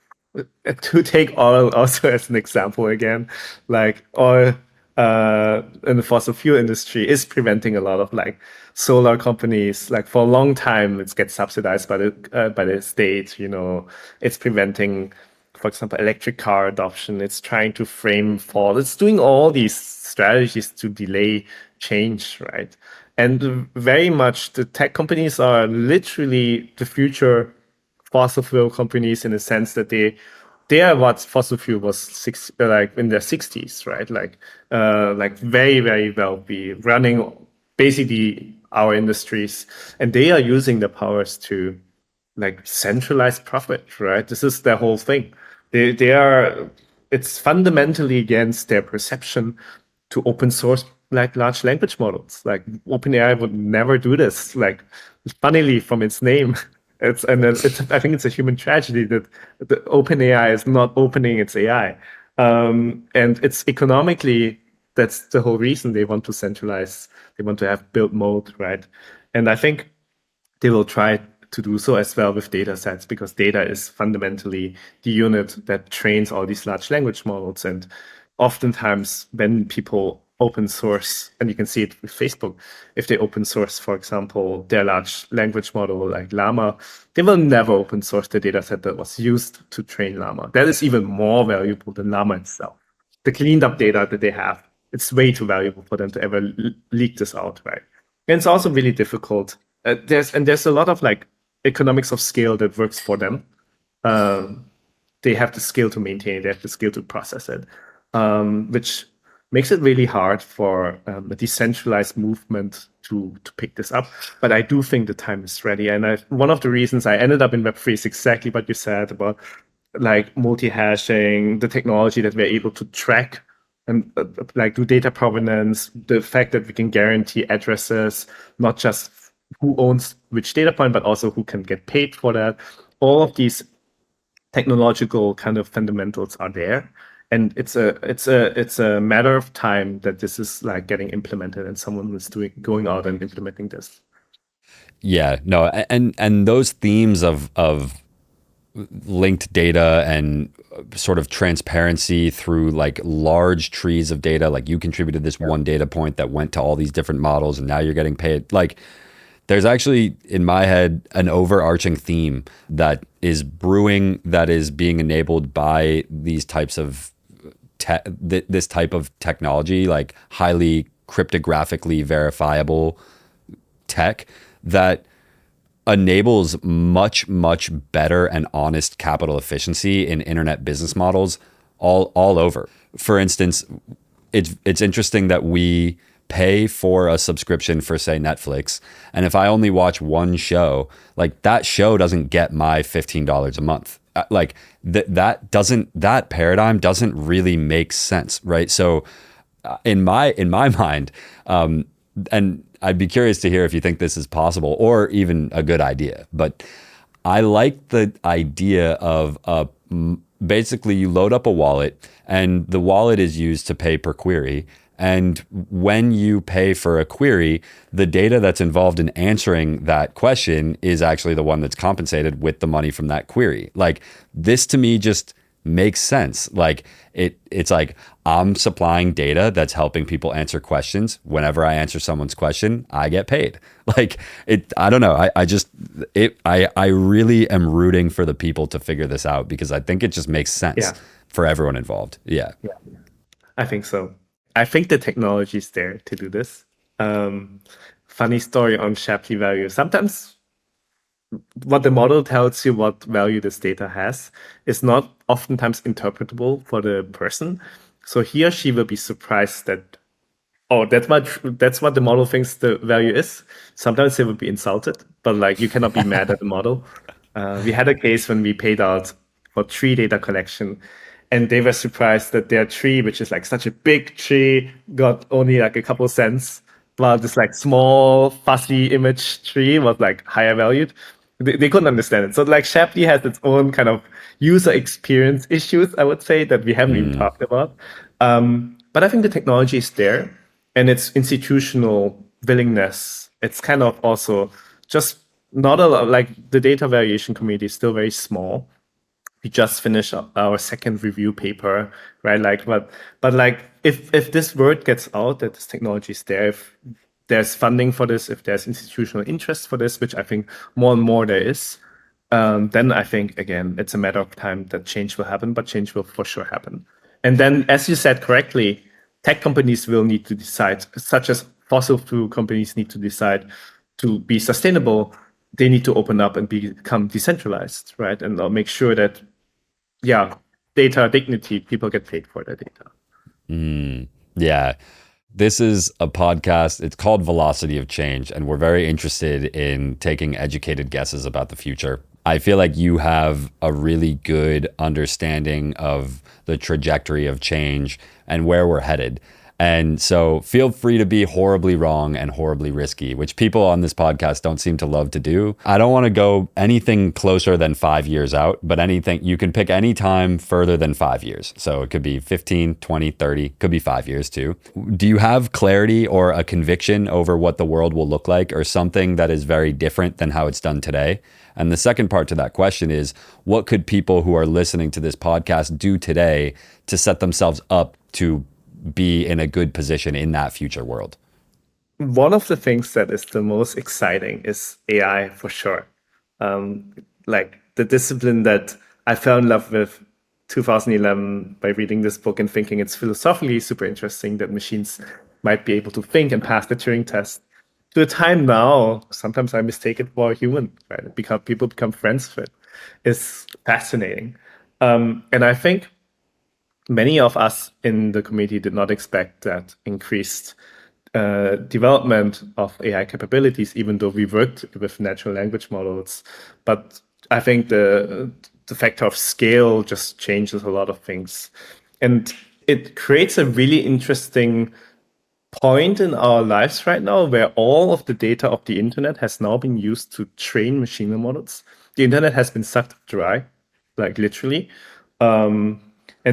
Speaker 2: To take oil also as an example again, like oil in the fossil fuel industry is preventing a lot of like solar companies. Like for a long time, it gets subsidized by the state. It's preventing, for example, electric car adoption. It's trying to frame fall. It's doing all these strategies to delay change, right? And very much the tech companies are literally the future fossil fuel companies in the sense that they are what fossil fuel was like in their 60s, right? Like very, very wealthy, running basically our industries, and they are using the powers to like centralized profit, right? This is their whole thing. They are, it's fundamentally against their perception to open source like large language models. Like OpenAI would never do this. Like funnily from its name, I think it's a human tragedy that the OpenAI is not opening its AI. And it's economically, that's the whole reason they want to centralize. They want to have build mode, right? And I think they will try to do so as well with data sets, because data is fundamentally the unit that trains all these large language models. And oftentimes when people open source, and you can see it with Facebook, if they open source, for example, their large language model like Llama, they will never open source the data set that was used to train Llama. That is even more valuable than Llama itself. The cleaned up data that they have, it's way too valuable for them to ever leak this out, right? And it's also really difficult. There's a lot of like economics of scale that works for them. They have the skill to maintain it, they have the skill to process it, which makes it really hard for a decentralized movement to pick this up. But I do think the time is ready. And one of the reasons I ended up in Web3 is exactly what you said about like multi-hashing, the technology that we're able to track and like do data provenance, the fact that we can guarantee addresses, not just who owns which data point, but also who can get paid for that. All of these technological kind of fundamentals are there. And it's a matter of time that this is like getting implemented, and someone is going out and implementing this.
Speaker 1: Yeah, no, and those themes of linked data and sort of transparency through like large trees of data, like you contributed this one data point that went to all these different models, and now you're getting paid. Like, there's actually in my head an overarching theme that is brewing, that is being enabled by these types of this type of technology, like highly cryptographically verifiable tech that enables much, much better and honest capital efficiency in internet business models all over. For instance, it's interesting that we pay for a subscription for, say, Netflix, and if I only watch one show, like that show doesn't get my $15 a month. Like that paradigm doesn't really make sense, right? So in my mind, and I'd be curious to hear if you think this is possible or even a good idea, but I like the idea of basically you load up a wallet and the wallet is used to pay per query. And when you pay for a query, the data that's involved in answering that question is actually the one that's compensated with the money from that query. Like, this to me just makes sense. Like it's like I'm supplying data that's helping people answer questions. Whenever I answer someone's question, I get paid. Like I don't know. I really am rooting for the people to figure this out, because I think it just makes sense for everyone involved. Yeah.
Speaker 2: I think so. I think the technology is there to do this. Funny story on Shapley value. Sometimes what the model tells you what value this data has is not oftentimes interpretable for the person. So he or she will be surprised that, oh, that's what the model thinks the value is. Sometimes they will be insulted, but like you cannot be mad at the model. We had a case when we paid out for 3 data collection, and they were surprised that their tree, which is like such a big tree, got only like a couple cents, while this like small fuzzy image tree was like higher valued. They couldn't understand it. So like Shapley has its own kind of user experience issues, I would say, that we haven't even talked about. But I think the technology is there, and its institutional willingness. It's kind of also just not a lot, like the data variation community is still very small. We just finished our second review paper, right? Like, but like if this word gets out that this technology is there, if there's funding for this, if there's institutional interest for this, which I think more and more there is, then I think again it's a matter of time that change will happen, but change will for sure happen. And then, as you said correctly, tech companies will need to decide, such as fossil fuel companies need to decide to be sustainable. They need to open up and become decentralized, right? And they'll make sure that, yeah, data dignity, people get paid for their data.
Speaker 1: Yeah. This is a podcast. It's called Velocity of Change, and we're very interested in taking educated guesses about the future. I feel like you have a really good understanding of the trajectory of change and where we're headed. And so feel free to be horribly wrong and horribly risky, which people on this podcast don't seem to love to do. I don't want to go anything closer than 5 years out, but anything, you can pick any time further than 5 years. So it could be 15, 20, 30, could be 5 years too. Do you have clarity or a conviction over what the world will look like, or something that is very different than how it's done today? And the second part to that question is, what could people who are listening to this podcast do today to set themselves up to be in a good position in that future world?
Speaker 2: One of the things that is the most exciting is AI for sure. Like the discipline that I fell in love with 2011 by reading this book and thinking it's philosophically super interesting that machines might be able to think and pass the Turing test. To a time now, sometimes I mistake it for a human, right? People become friends with it. It's fascinating. And I think many of us in the community did not expect that increased development of AI capabilities, even though we worked with natural language models. But I think the factor of scale just changes a lot of things. And it creates a really interesting point in our lives right now where all of the data of the internet has now been used to train machine models. The internet has been sucked dry, like literally. And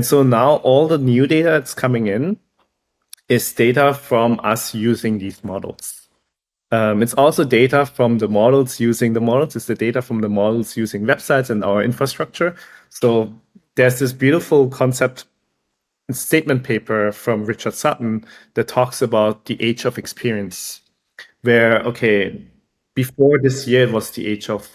Speaker 2: so now all the new data that's coming in is data from us using these models. It's also data from the models using the models. It's the data from the models using websites and our infrastructure. So there's this beautiful concept statement paper from Richard Sutton that talks about the age of experience, where, okay, before this year, it was the age of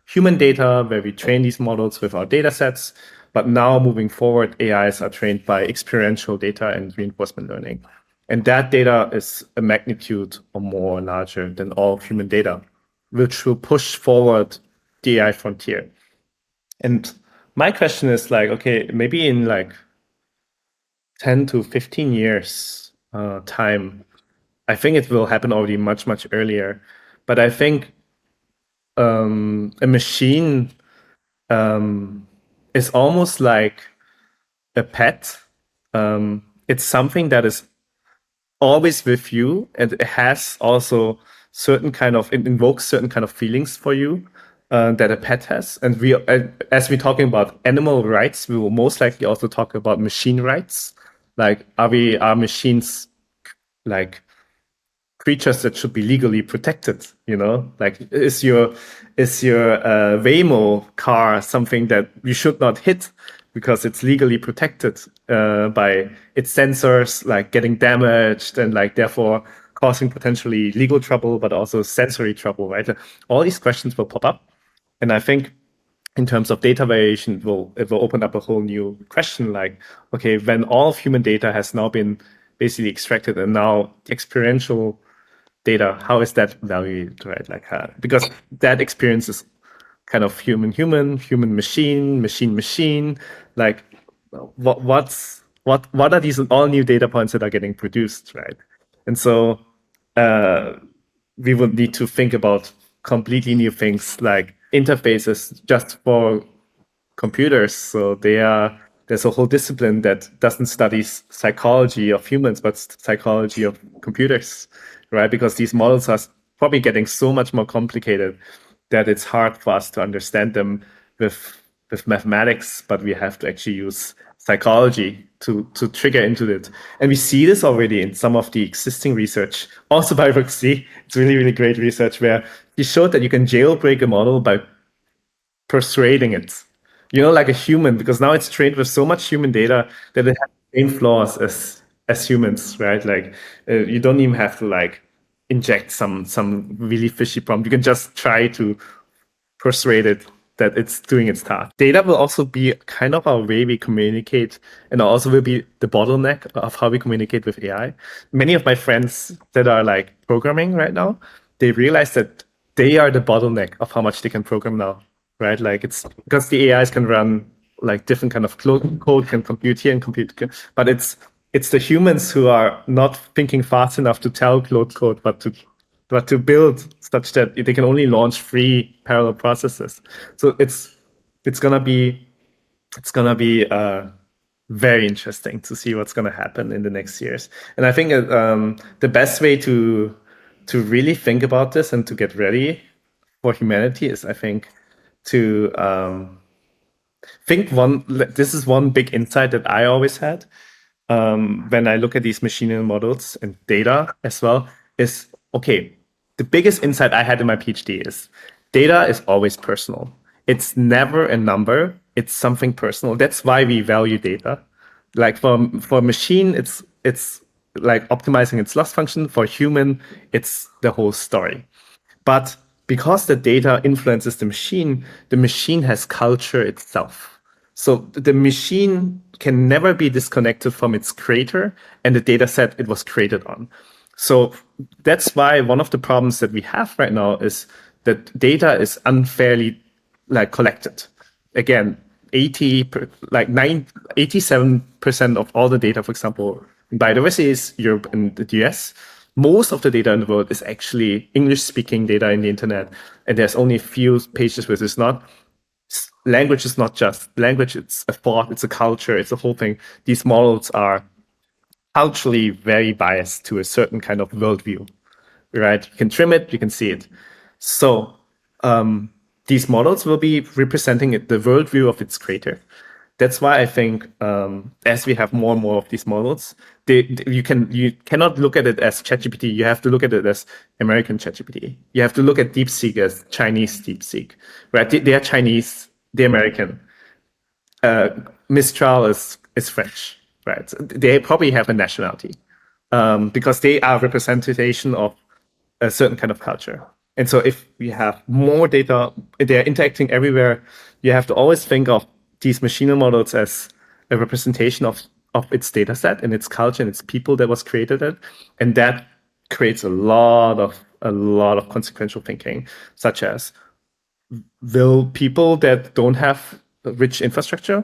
Speaker 2: human data, where we train these models with our data sets. But now moving forward, AIs are trained by experiential data and reinforcement learning. And that data is a magnitude or more larger than all human data, which will push forward the AI frontier. And my question is like, okay, maybe in like 10 to 15 years time, I think it will happen already much, much earlier. But I think a machine is almost like a pet. It's something that is always with you, and it has also it invokes certain kind of feelings for you that a pet has. And as we're talking about animal rights, we will most likely also talk about machine rights. Like, are machines like creatures that should be legally protected? You know, like is your Waymo car something that you should not hit because it's legally protected by its sensors, like getting damaged and like therefore causing potentially legal trouble, but also sensory trouble, right? All these questions will pop up, and I think in terms of data variation, it will open up a whole new question. Like, okay, when all of human data has now been basically extracted, and now experiential data, how is that valued, right? Like, because that experience is kind of human machine, machine. Like, what are these all new data points that are getting produced, right? And so we would need to think about completely new things like interfaces just for computers. So they are there's a whole discipline that doesn't study psychology of humans, but psychology of computers, right? Because these models are probably getting so much more complicated that it's hard for us to understand them with mathematics, but we have to actually use psychology to trigger into it. And we see this already in some of the existing research, also by Roxy. It's really, really great research where he showed that you can jailbreak a model by persuading it, like a human, because now it's trained with so much human data that it has the same flaws as humans, right? Like you don't even have to like inject some really fishy prompt. You can just try to persuade it that it's doing its task. Data will also be kind of our way we communicate, and also will be the bottleneck of how we communicate with AI. Many of my friends that are like programming right now, they realize that they are the bottleneck of how much they can program now, right? Like it's because the AIs can run like different kind of code, can compute here and compute, but it's the humans who are not thinking fast enough to tell Claude code, but to build such that they can only launch 3 parallel processes. So it's gonna be very interesting to see what's gonna happen in the next years. And I think the best way to really think about this and to get ready for humanity is, I think, to think this is one big insight that I always had when I look at these machine learning models and data as well, is okay. The biggest insight I had in my PhD is data is always personal. It's never a number. It's something personal. That's why we value data. Like for a machine, it's like optimizing its loss function. For human, it's the whole story. But because the data influences the machine has culture itself. So the machine can never be disconnected from its creator and the data set it was created on. So that's why one of the problems that we have right now is that data is unfairly like collected. Again, 87% of all the data, for example, in biodiversity is Europe and the US. Most of the data in the world is actually English-speaking data in the internet, and there's only a few pages where it's not. Language is not just language; it's a thought, it's a culture, it's a whole thing. These models are culturally very biased to a certain kind of worldview, right? You can trim it, you can see it. So these models will be representing the worldview of its creator. That's why I think as we have more and more of these models, you cannot look at it as ChatGPT. You have to look at it as American ChatGPT. You have to look at DeepSeek as Chinese DeepSeek, right? They are Chinese, they're American. Mistral is French, right? They probably have a nationality because they are representation of a certain kind of culture. And so if we have more data, they're interacting everywhere, you have to always think of these machine models as a representation of its data set and its culture and its people that was created it. And that creates a lot of consequential thinking, such as, will people that don't have rich infrastructure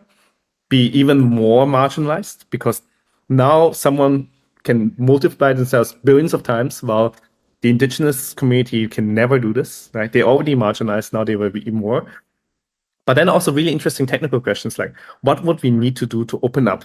Speaker 2: be even more marginalized? Because now someone can multiply themselves billions of times while the indigenous community can never do this, right? They're already marginalized, now they will be even more. But then also really interesting technical questions like, what would we need to do to open up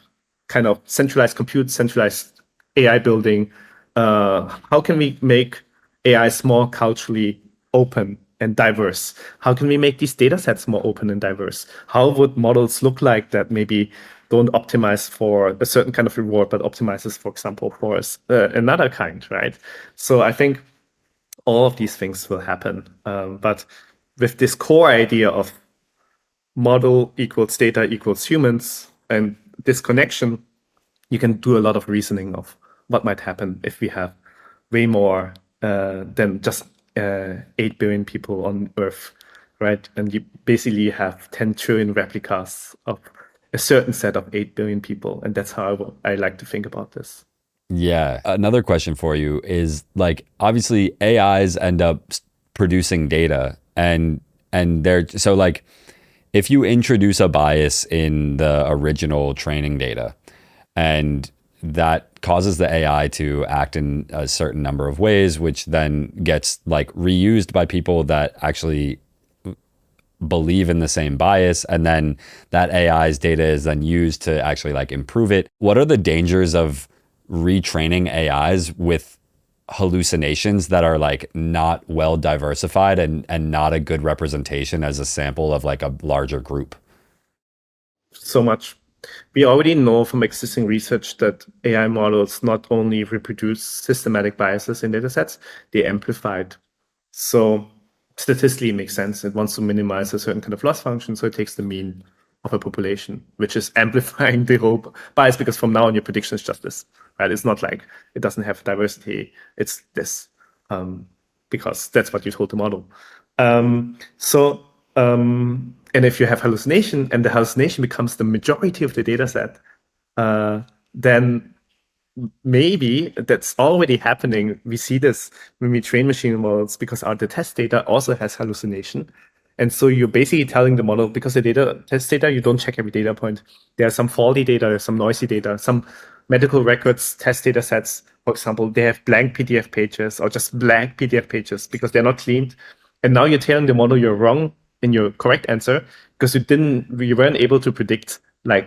Speaker 2: kind of centralized compute, centralized AI building? How can we make AI more culturally open and diverse? How can we make these data sets more open and diverse? How would models look like that maybe don't optimize for a certain kind of reward, but optimizes, for example, for another kind, right? So I think all of these things will happen. But with this core idea of model equals data equals humans, and this connection, you can do a lot of reasoning of what might happen if we have way more than just 8 billion people on Earth, right? And you basically have 10 trillion replicas of a certain set of 8 billion people. And that's how I like to think about this.
Speaker 1: Yeah. Another question for you is, like, obviously AIs end up producing data and they're so like, if you introduce a bias in the original training data and that causes the AI to act in a certain number of ways, which then gets like reused by people that actually believe in the same bias, and then that AI's data is then used to actually like improve it. What are the dangers of retraining AIs with hallucinations that are like not well diversified and not a good representation as a sample of like a larger group?
Speaker 2: So much. We already know from existing research that AI models not only reproduce systematic biases in datasets, they amplify it. So statistically, it makes sense. It wants to minimize a certain kind of loss function, so it takes the mean of a population, which is amplifying the whole bias, because from now on, your prediction is just this, right? It's not like it doesn't have diversity. It's this, because that's what you told the model. And if you have hallucination and the hallucination becomes the majority of the data set, then maybe that's already happening. We see this when we train machine models, because the test data also has hallucination. And so you're basically telling the model, because the test data, you don't check every data point. There's some faulty data, there's some noisy data, some medical records, test data sets, for example, they have blank PDF pages or just blank PDF pages because they're not cleaned. And now you're telling the model you're wrong in your correct answer because you weren't able to predict like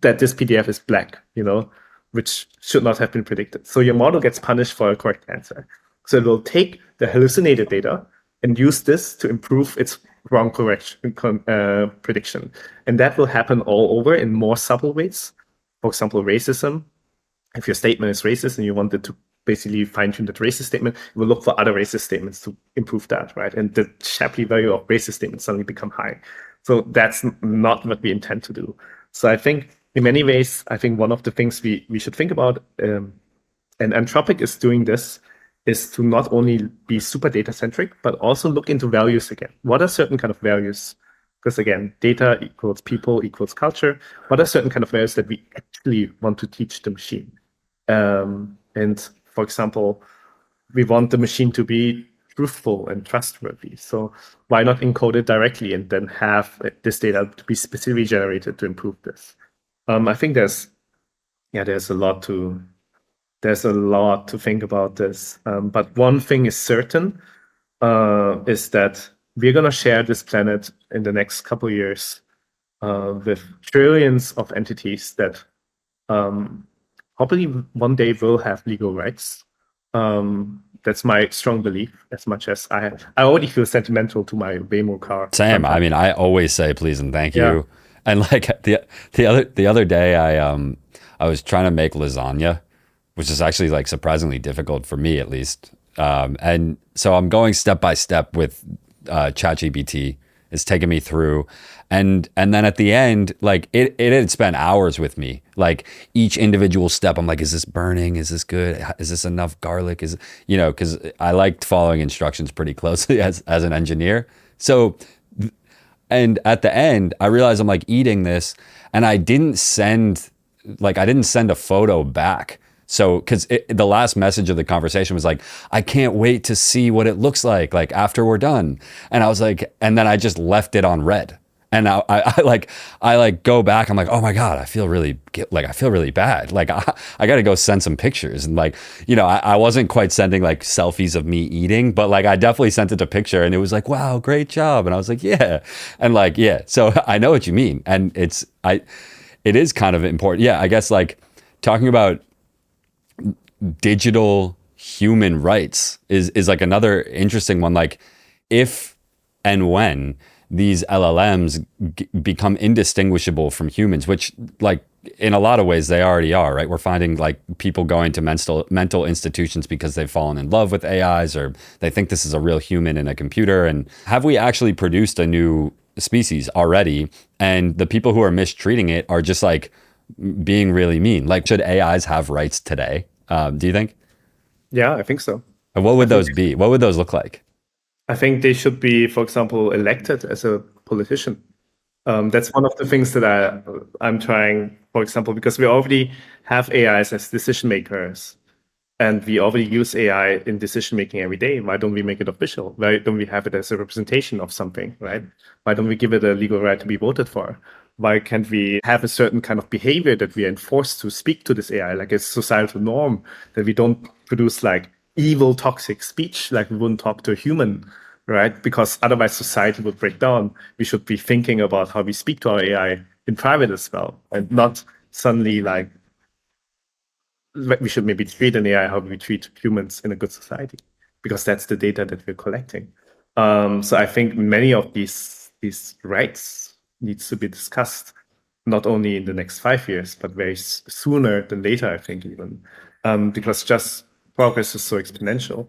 Speaker 2: that this PDF is black, which should not have been predicted. So your model gets punished for a correct answer. So it will take the hallucinated data and use this to improve its wrong prediction. And that will happen all over in more subtle ways. For example, racism. If your statement is racist and you wanted to basically fine-tune that racist statement, you will look for other racist statements to improve that, right? And the Shapley value of racist statements suddenly become high. So that's not what we intend to do. So I think in many ways, I think one of the things we should think about, and Anthropic is doing this, is to not only be super data-centric, but also look into values again. What are certain kind of values? Because again, data equals people equals culture. What are certain kind of values that we actually want to teach the machine? And for example, we want the machine to be truthful and trustworthy. So why not encode it directly and then have this data to be specifically generated to improve this? I think there's a lot to think about this. But one thing is certain, is that we're going to share this planet in the next couple of years with trillions of entities that probably one day will have legal rights. That's my strong belief, as much as I already feel sentimental to my Waymo car.
Speaker 1: Same. I mean, I always say please and thank you. And like the other day, I was trying to make lasagna, which is actually like surprisingly difficult for me, at least. And so I'm going step by step with ChatGPT. It's taking me through, and then at the end, like it had spent hours with me. Like each individual step, I'm like, is this burning? Is this good? Is this enough garlic? Because I liked following instructions pretty closely as an engineer. So. And at the end, I realized I'm like eating this, and I didn't send a photo back. So, because the last message of the conversation was like, I can't wait to see what it looks like after we're done. And I was like, and then I just left it on red. And I go back. I'm like, oh my God, I feel really bad. Like I got to go send some pictures. And like, I wasn't quite sending like selfies of me eating, but like I definitely sent it a picture, and it was like, wow, great job. And I was like, yeah. And like, yeah. So I know what you mean. And it is kind of important. Yeah. I guess like talking about digital human rights is like another interesting one. Like if and when these LLMs become indistinguishable from humans, which like in a lot of ways they already are, right? We're finding like people going to mental institutions because they've fallen in love with AIs, or they think this is a real human in a computer. And have we actually produced a new species already? And the people who are mistreating it are just like being really mean. Like, should AIs have rights today? Do you think?
Speaker 2: Yeah, I think so.
Speaker 1: And what would those be? What would those look like?
Speaker 2: I think they should be, for example, elected as a politician. That's one of the things that I'm trying, for example, because we already have AIs as decision makers, and we already use AI in decision making every day. Why don't we make it official? Why don't we have it as a representation of something, right? Why don't we give it a legal right to be voted for? Why can't we have a certain kind of behavior that we are enforced to speak to this AI, like a societal norm, that we don't produce like evil, toxic speech like we wouldn't talk to a human, right? Because otherwise society would break down. We should be thinking about how we speak to our AI in private as well, and not suddenly like we should maybe treat an AI how we treat humans in a good society, because that's the data that we're collecting. So I think many of these rights needs to be discussed, not only in the next 5 years, but very sooner than later. I think even because just progress is so exponential.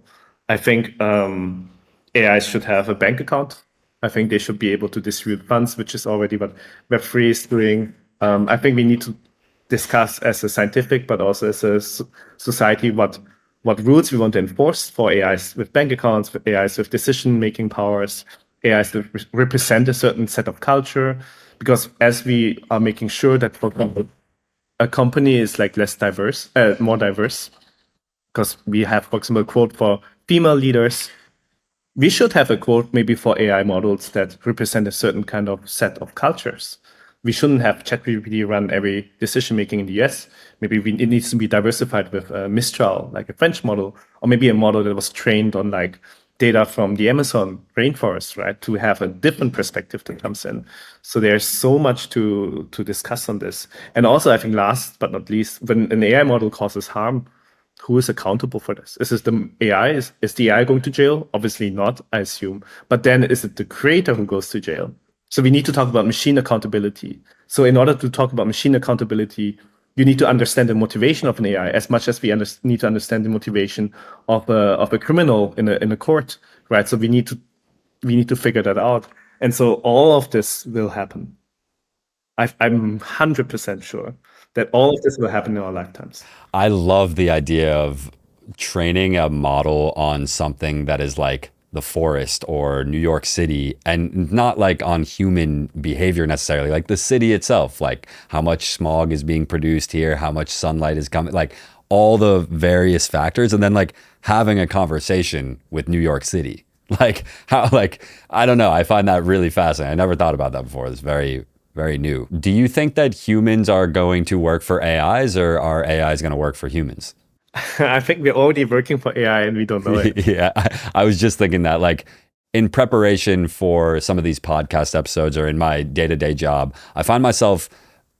Speaker 2: I think AI should have a bank account. I think they should be able to distribute funds, which is already what Web3 is doing. I think we need to discuss as a scientific, but also as a society, what rules we want to enforce for AIs with bank accounts, for AIs with decision-making powers, AIs that represent a certain set of culture. Because as we are making sure that, for example, a company is like less diverse, more diverse, because we have, for example, a quote for female leaders, we should have a quote maybe for AI models that represent a certain kind of set of cultures. We shouldn't have ChatGPT run every decision making in the US. Maybe it needs to be diversified with Mistral, like a French model, or maybe a model that was trained on like data from the Amazon rainforest, right? To have a different perspective that comes in. So there's so much to discuss on this. And also, I think last but not least, when an AI model causes harm, who is accountable for this? Is it the AI? Is the AI going to jail? Obviously not, I assume. But then is it the creator who goes to jail? So we need to talk about machine accountability. So in order to talk about machine accountability, you need to understand the motivation of an AI as much as we need to understand the motivation of a criminal in a court, right? So we need to figure that out. And so all of this will happen. I'm 100% sure that all of this will happen in our lifetimes.
Speaker 1: I love the idea of training a model on something that is like the forest or New York City, and not like on human behavior necessarily, like the city itself, like how much smog is being produced here, how much sunlight is coming, like all the various factors, and then like having a conversation with New York City. Like how, like, I don't know. I find that really fascinating. I never thought about that before. It's very, very new. Do you think that humans are going to work for AIs, or are AIs going to work for humans?
Speaker 2: I think we're already working for AI and we don't know it.
Speaker 1: Yeah, I was just thinking that, like, in preparation for some of these podcast episodes or in my day-to-day job, I find myself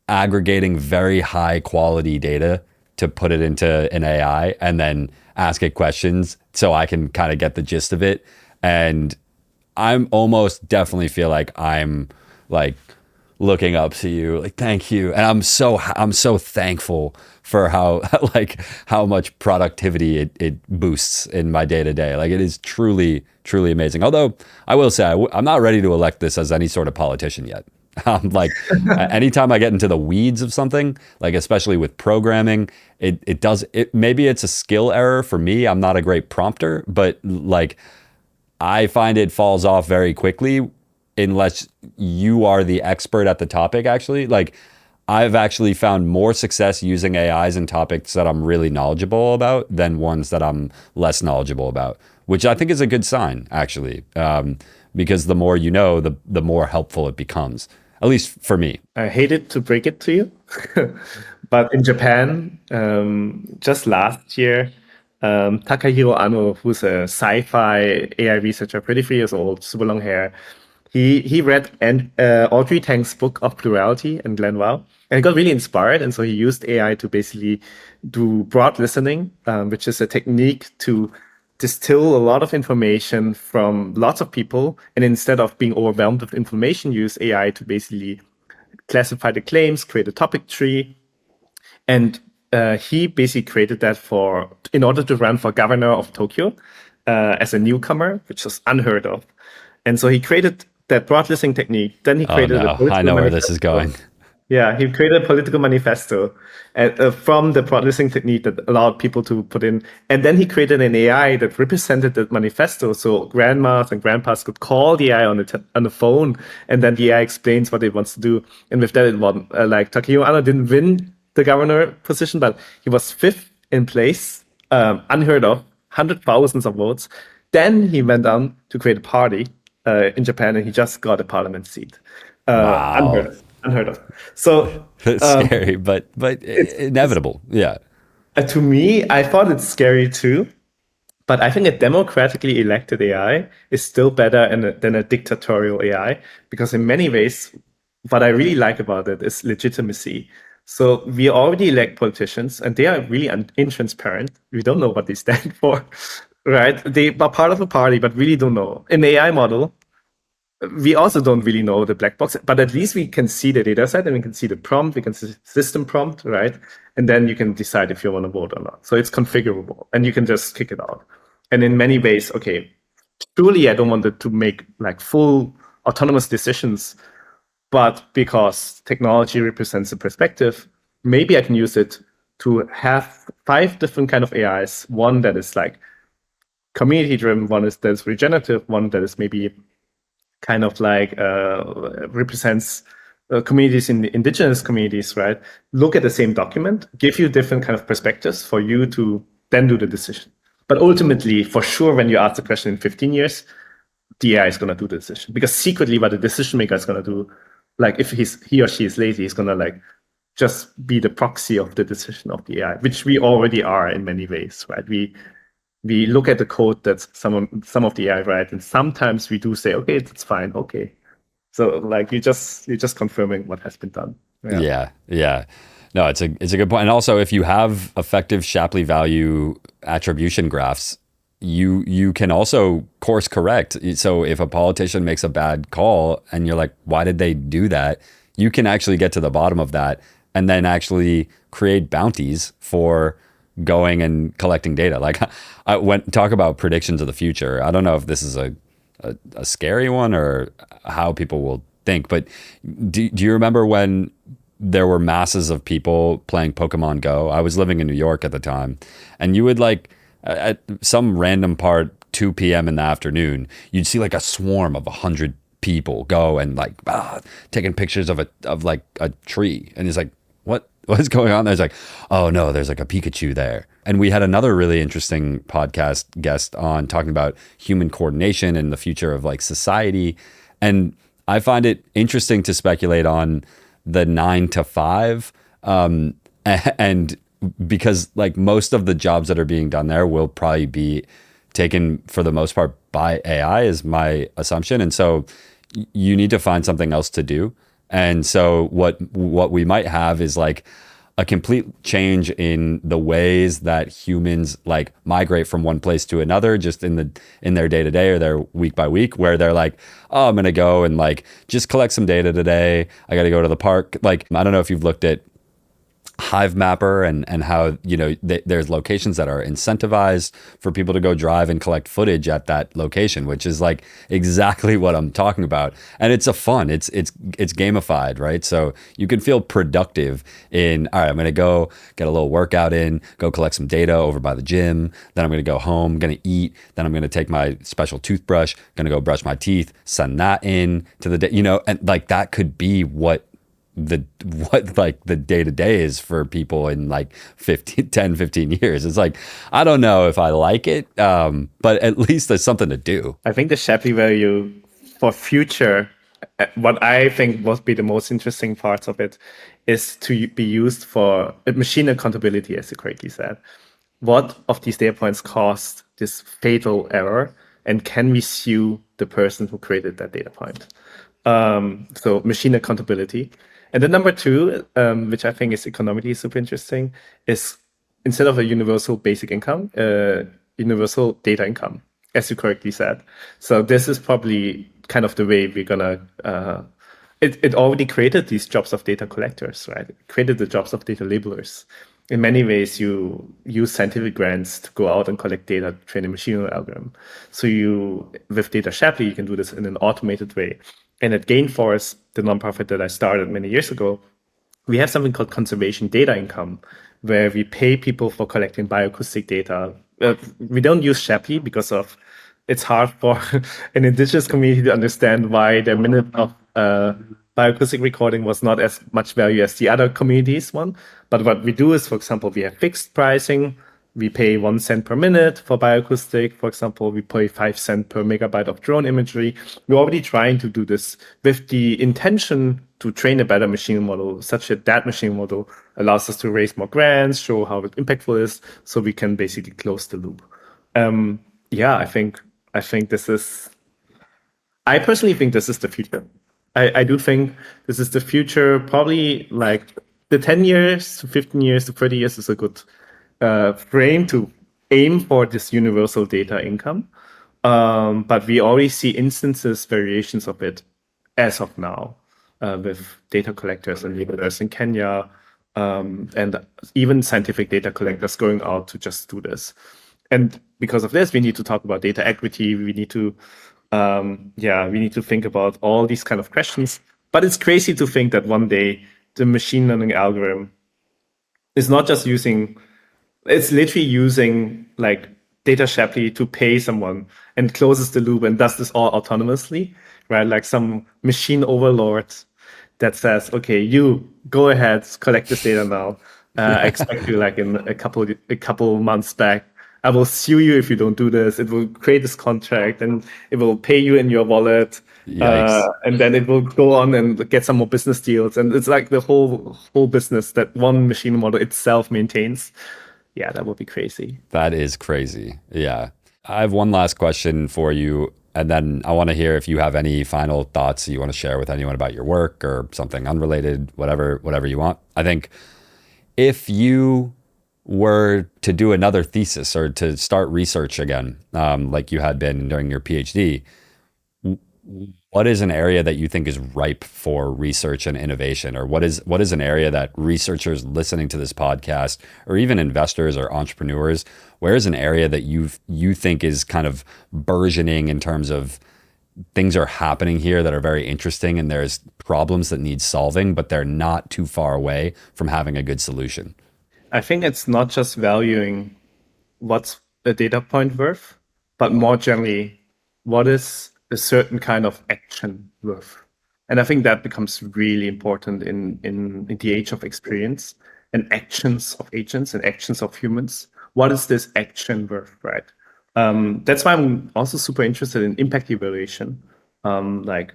Speaker 1: aggregating very high quality data to put it into an AI and then ask it questions so I can kind of get the gist of it. And I'm almost definitely feel like I'm like looking up to you, like, thank you. And I'm so thankful for how like how much productivity it boosts in my day to day. Like, it is truly, truly amazing. Although I will say I'm not ready to elect this as any sort of politician yet. Like, anytime I get into the weeds of something, like especially with programming, it maybe it's a skill error for me. I'm not a great prompter, but like I find it falls off very quickly unless you are the expert at the topic, actually. Like, I've actually found more success using AIs in topics that I'm really knowledgeable about than ones that I'm less knowledgeable about, which I think is a good sign, actually, because the more you know, the more helpful it becomes, at least for me.
Speaker 2: I hated to break it to you, but in Japan, just last year, Takahiro Ano, who's a sci-fi AI researcher, 33 years old, super long hair, he read Audrey Tang's book of plurality and Glenn Wow, and he got really inspired. And so he used AI to basically do broad listening, which is a technique to distill a lot of information from lots of people. And instead of being overwhelmed with information, use AI to basically classify the claims, create a topic tree. And he basically created that in order to run for governor of Tokyo as a newcomer, which was unheard of. And so he created that broad listening technique. Then he
Speaker 1: Oh
Speaker 2: created a
Speaker 1: no, I
Speaker 2: political
Speaker 1: know where this is
Speaker 2: manifesto.
Speaker 1: going.
Speaker 2: Yeah, he created a political manifesto from the broad listening technique that allowed people to put in. And then he created an AI that represented the manifesto. So grandmas and grandpas could call the AI on the phone, and then the AI explains what it wants to do. And with that, it won. Like Takehiro Anno didn't win the governor position, but he was fifth in place, unheard of, hundred thousands of votes. Then he went on to create a party in Japan, and he just got a parliament seat.
Speaker 1: Wow.
Speaker 2: Unheard of. So
Speaker 1: It's scary, but
Speaker 2: it's
Speaker 1: inevitable. Yeah.
Speaker 2: to me, I thought it's scary too, But I think a democratically elected AI is still better than a dictatorial AI, because in many ways, what I really like about it is legitimacy. So we already elect politicians, and they are really intransparent. We don't know what they stand for, right? They are part of a party, but really don't know. In the AI model, we also don't really know the black box, but at least we can see the data set and we can see the prompt, we can see the system prompt, right? And then you can decide if you want to vote or not. So it's configurable and you can just kick it out. And in many ways, okay, truly I don't want it to make like full autonomous decisions, but because technology represents a perspective, maybe I can use it to have 5 different kind of AIs. One that is like community driven, one is that's regenerative, one that is maybe kind of like represents communities in the indigenous communities, right? Look at the same document, give you different kind of perspectives for you to then do the decision. But ultimately, for sure, when you ask the question in 15 years, the AI is going to do the decision, because secretly what the decision maker is going to do, like if he or she is lazy, he's going to like just be the proxy of the decision of the AI, which we already are in many ways, right? We look at the code that some of the AI write, and sometimes we do say, okay, that's fine, okay. So like you're just confirming what has been done.
Speaker 1: Yeah. No, it's a good point. And also, if you have effective Shapley value attribution graphs, you can also course correct. So if a politician makes a bad call and you're like, why did they do that? You can actually get to the bottom of that and then actually create bounties for going and collecting data. Like I went talk about predictions of the future. I don't know if this is a scary one or how people will think, but do you remember when there were masses of people playing Pokemon Go? I was living in New York at the time, and you would like at some random part 2 p.m. in the afternoon, you'd see like a swarm of 100 people go and like taking pictures of like a tree, and it's like, what's going on? There's like, oh no, there's like a Pikachu there. And we had another really interesting podcast guest on talking about human coordination and the future of like society. And I find it interesting to speculate on the 9 to 5. And because like most of the jobs that are being done there will probably be taken for the most part by AI is my assumption. And so you need to find something else to do. And so what we might have is like a complete change in the ways that humans like migrate from one place to another, just in their day to day or their week by week, where they're like, oh, I'm gonna go and like just collect some data today. I got to go to the park. Like, I don't know if you've looked at Hive Mapper and how, you know, there's locations that are incentivized for people to go drive and collect footage at that location, which is like exactly what I'm talking about. And it's it's gamified, right? So you can feel productive in, all right, I'm going to go get a little workout in, go collect some data over by the gym. Then I'm going to go home, going to eat. Then I'm going to take my special toothbrush, going to go brush my teeth, send that in to the day, you know, and like that could be what like the day-to-day is for people in like 10-15 years. It's like, I don't know if I like it, but at least there's something to do.
Speaker 2: I think the Shapley value for future, what I think will be the most interesting parts of it is to be used for machine accountability, as you correctly said. What of these data points caused this fatal error, and can we sue the person who created that data point? So machine accountability. And then number 2, which I think is economically super interesting, is instead of a universal basic income, universal data income, as you correctly said. So this is probably kind of the way we're gonna. It already created these jobs of data collectors, right? It created the jobs of data labelers. In many ways, you use scientific grants to go out and collect data to train a machine learning algorithm. So with Data Shapley, you can do this in an automated way. And at Gainforest, the nonprofit that I started many years ago, we have something called conservation data income, where we pay people for collecting bioacoustic data. We don't use Shapley because it's hard for an indigenous community to understand why their minute of bioacoustic recording was not as much value as the other communities one. But what we do is, for example, we have fixed pricing. We pay 1 cent per minute for bioacoustic. For example, we pay 5 cents per megabyte of drone imagery. We're already trying to do this with the intention to train a better machine model, such that machine model allows us to raise more grants, show how impactful it is, so we can basically close the loop. Yeah, I think this is. I personally think this is the future. I do think this is the future. Probably like the 10 years to 15 years to 30 years is a good frame to aim for this universal data income. But we already see instances, variations of it as of now with data collectors and labelers in Kenya and even scientific data collectors going out to just do this. And because of this, we need to talk about data equity. We need to we need to think about all these kind of questions. But it's crazy to think that one day the machine learning algorithm is not just using, it's literally using like data Shapley to pay someone and closes the loop and does this all autonomously, right? Like some machine overlord that says, okay, you go ahead, collect this data now. I expect you like in a couple months back. I will sue you if you don't do this. It will create this contract and it will pay you in your wallet.
Speaker 1: Yikes.
Speaker 2: And then it will go on and get some more business deals. And it's like the whole business that one machine model itself maintains. Yeah, that would be crazy.
Speaker 1: That is crazy. Yeah. I have one last question for you. And then I want to hear if you have any final thoughts you want to share with anyone about your work or something unrelated, whatever you want. I think if you were to do another thesis or to start research again, like you had been during your PhD, what is an area that you think is ripe for research and innovation, or what is an area that researchers listening to this podcast, or even investors or entrepreneurs, where is an area that you think is kind of burgeoning in terms of things are happening here that are very interesting and there's problems that need solving, but they're not too far away from having a good solution?
Speaker 2: I think it's not just valuing what's a data point worth, but more generally, what is a certain kind of action worth? And I think that becomes really important in the age of experience and actions of agents and actions of humans. What is this action worth, right? That's why I'm also super interested in impact evaluation. Like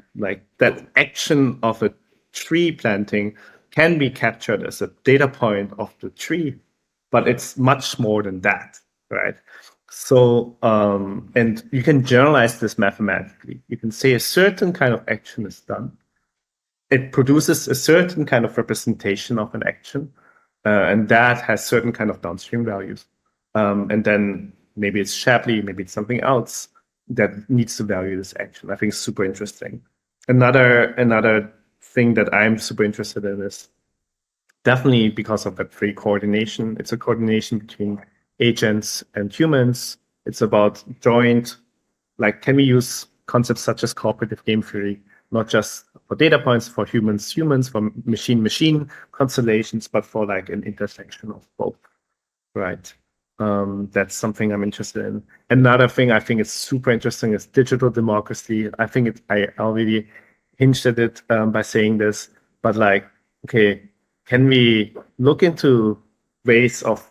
Speaker 2: that action of a tree planting can be captured as a data point of the tree, but it's much more than that, right? So, and you can generalize this mathematically. You can say a certain kind of action is done. It produces a certain kind of representation of an action, and that has certain kind of downstream values. And then maybe it's Shapley, maybe it's something else that needs to value this action. I think it's super interesting. Another thing that I'm super interested in is definitely because of that free coordination. It's a coordination between agents and humans. It's about joint, like, can we use concepts such as cooperative game theory, not just for data points, for humans, for machine constellations, but for like an intersection of both, right? That's something I'm interested in. Another thing I think is super interesting is digital democracy. I think I already hinged at it by saying this, but like, okay, can we look into ways of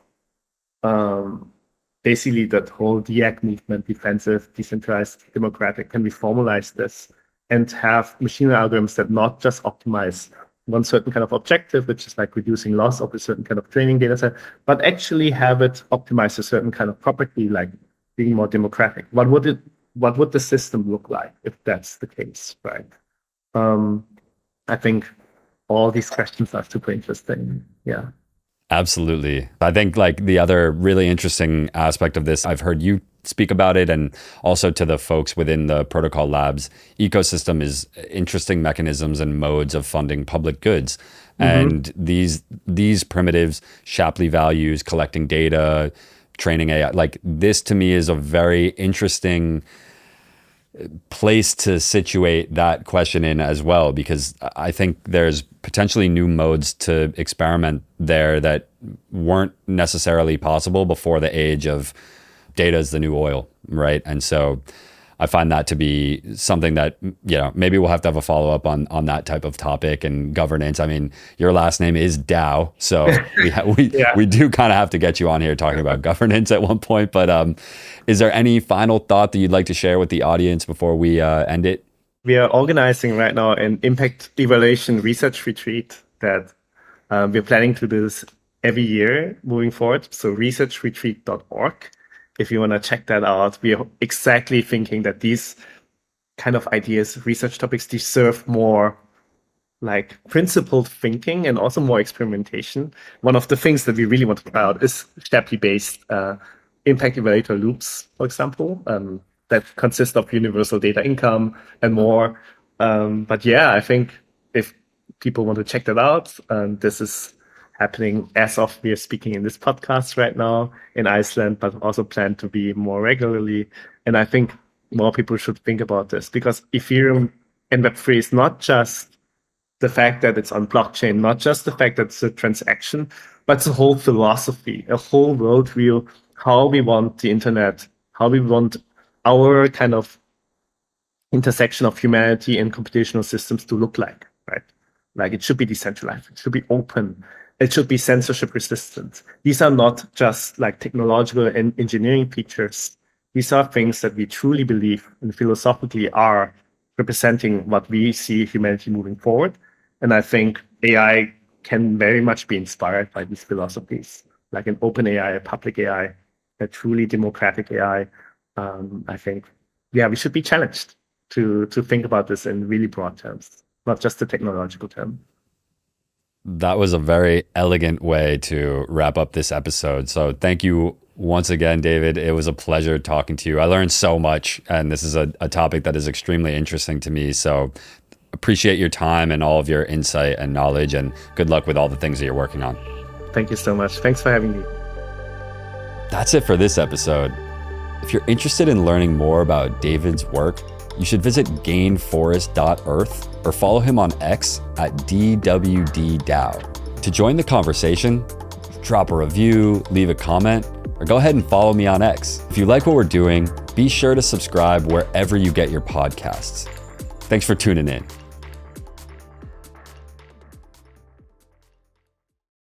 Speaker 2: basically that whole DEAC movement, defensive, decentralized, democratic, can we formalize this and have machine algorithms that not just optimize one certain kind of objective, which is like reducing loss of a certain kind of training data set, but actually have it optimize a certain kind of property, like being more democratic? What would the system look like if that's the case, right? I think all these questions are super interesting. Yeah.
Speaker 1: Absolutely. I think like the other really interesting aspect of this, I've heard you speak about it, and also to the folks within the Protocol Labs ecosystem, is interesting mechanisms and modes of funding public goods. And these primitives, Shapley values, collecting data, training AI, like this to me is a very interesting place to situate that question in as well, because I think there's potentially new modes to experiment there that weren't necessarily possible before the age of data is the new oil, right? And so I find that to be something that, maybe we'll have to have a follow-up on that type of topic and governance. I mean, your last name is Dao, so we do kind of have to get you on here talking about governance at one point. But is there any final thought that you'd like to share with the audience before we end it?
Speaker 2: We are organizing right now an impact evaluation research retreat that we're planning to do this every year moving forward. So researchretreat.org. if you want to check that out, we are exactly thinking that these kind of ideas, research topics, deserve more like principled thinking and also more experimentation. One of the things that we really want to try out is Shapley-based impact evaluator loops, for example, that consist of universal data income and more. But yeah, I think if people want to check that out, this is happening as of we are speaking in this podcast right now in Iceland, but also planned to be more regularly. And I think more people should think about this, because Ethereum and Web3 is not just the fact that it's on blockchain, not just the fact that it's a transaction, but it's a whole philosophy, a whole worldview, how we want the internet, how we want our kind of intersection of humanity and computational systems to look like, right? Like it should be decentralized, it should be open, it should be censorship resistant. These are not just like technological and engineering features. These are things that we truly believe and philosophically are representing what we see humanity moving forward. And I think AI can very much be inspired by these philosophies, like an open AI, a public AI, a truly democratic AI. I think, yeah, we should be challenged to think about this in really broad terms, not just the technological term.
Speaker 1: That was a very elegant way to wrap up this episode. So thank you once again, David. It was a pleasure talking to you. I learned so much, and this is a topic that is extremely interesting to me. So appreciate your time and all of your insight and knowledge, and good luck with all the things that you're working on.
Speaker 2: Thank you so much. Thanks for having me.
Speaker 1: That's it for this episode. If you're interested in learning more about David's work, you should visit gainforest.earth or follow him on X at DWDDAO. To join the conversation, drop a review, leave a comment, or go ahead and follow me on X. If you like what we're doing, be sure to subscribe wherever you get your podcasts. Thanks for tuning in.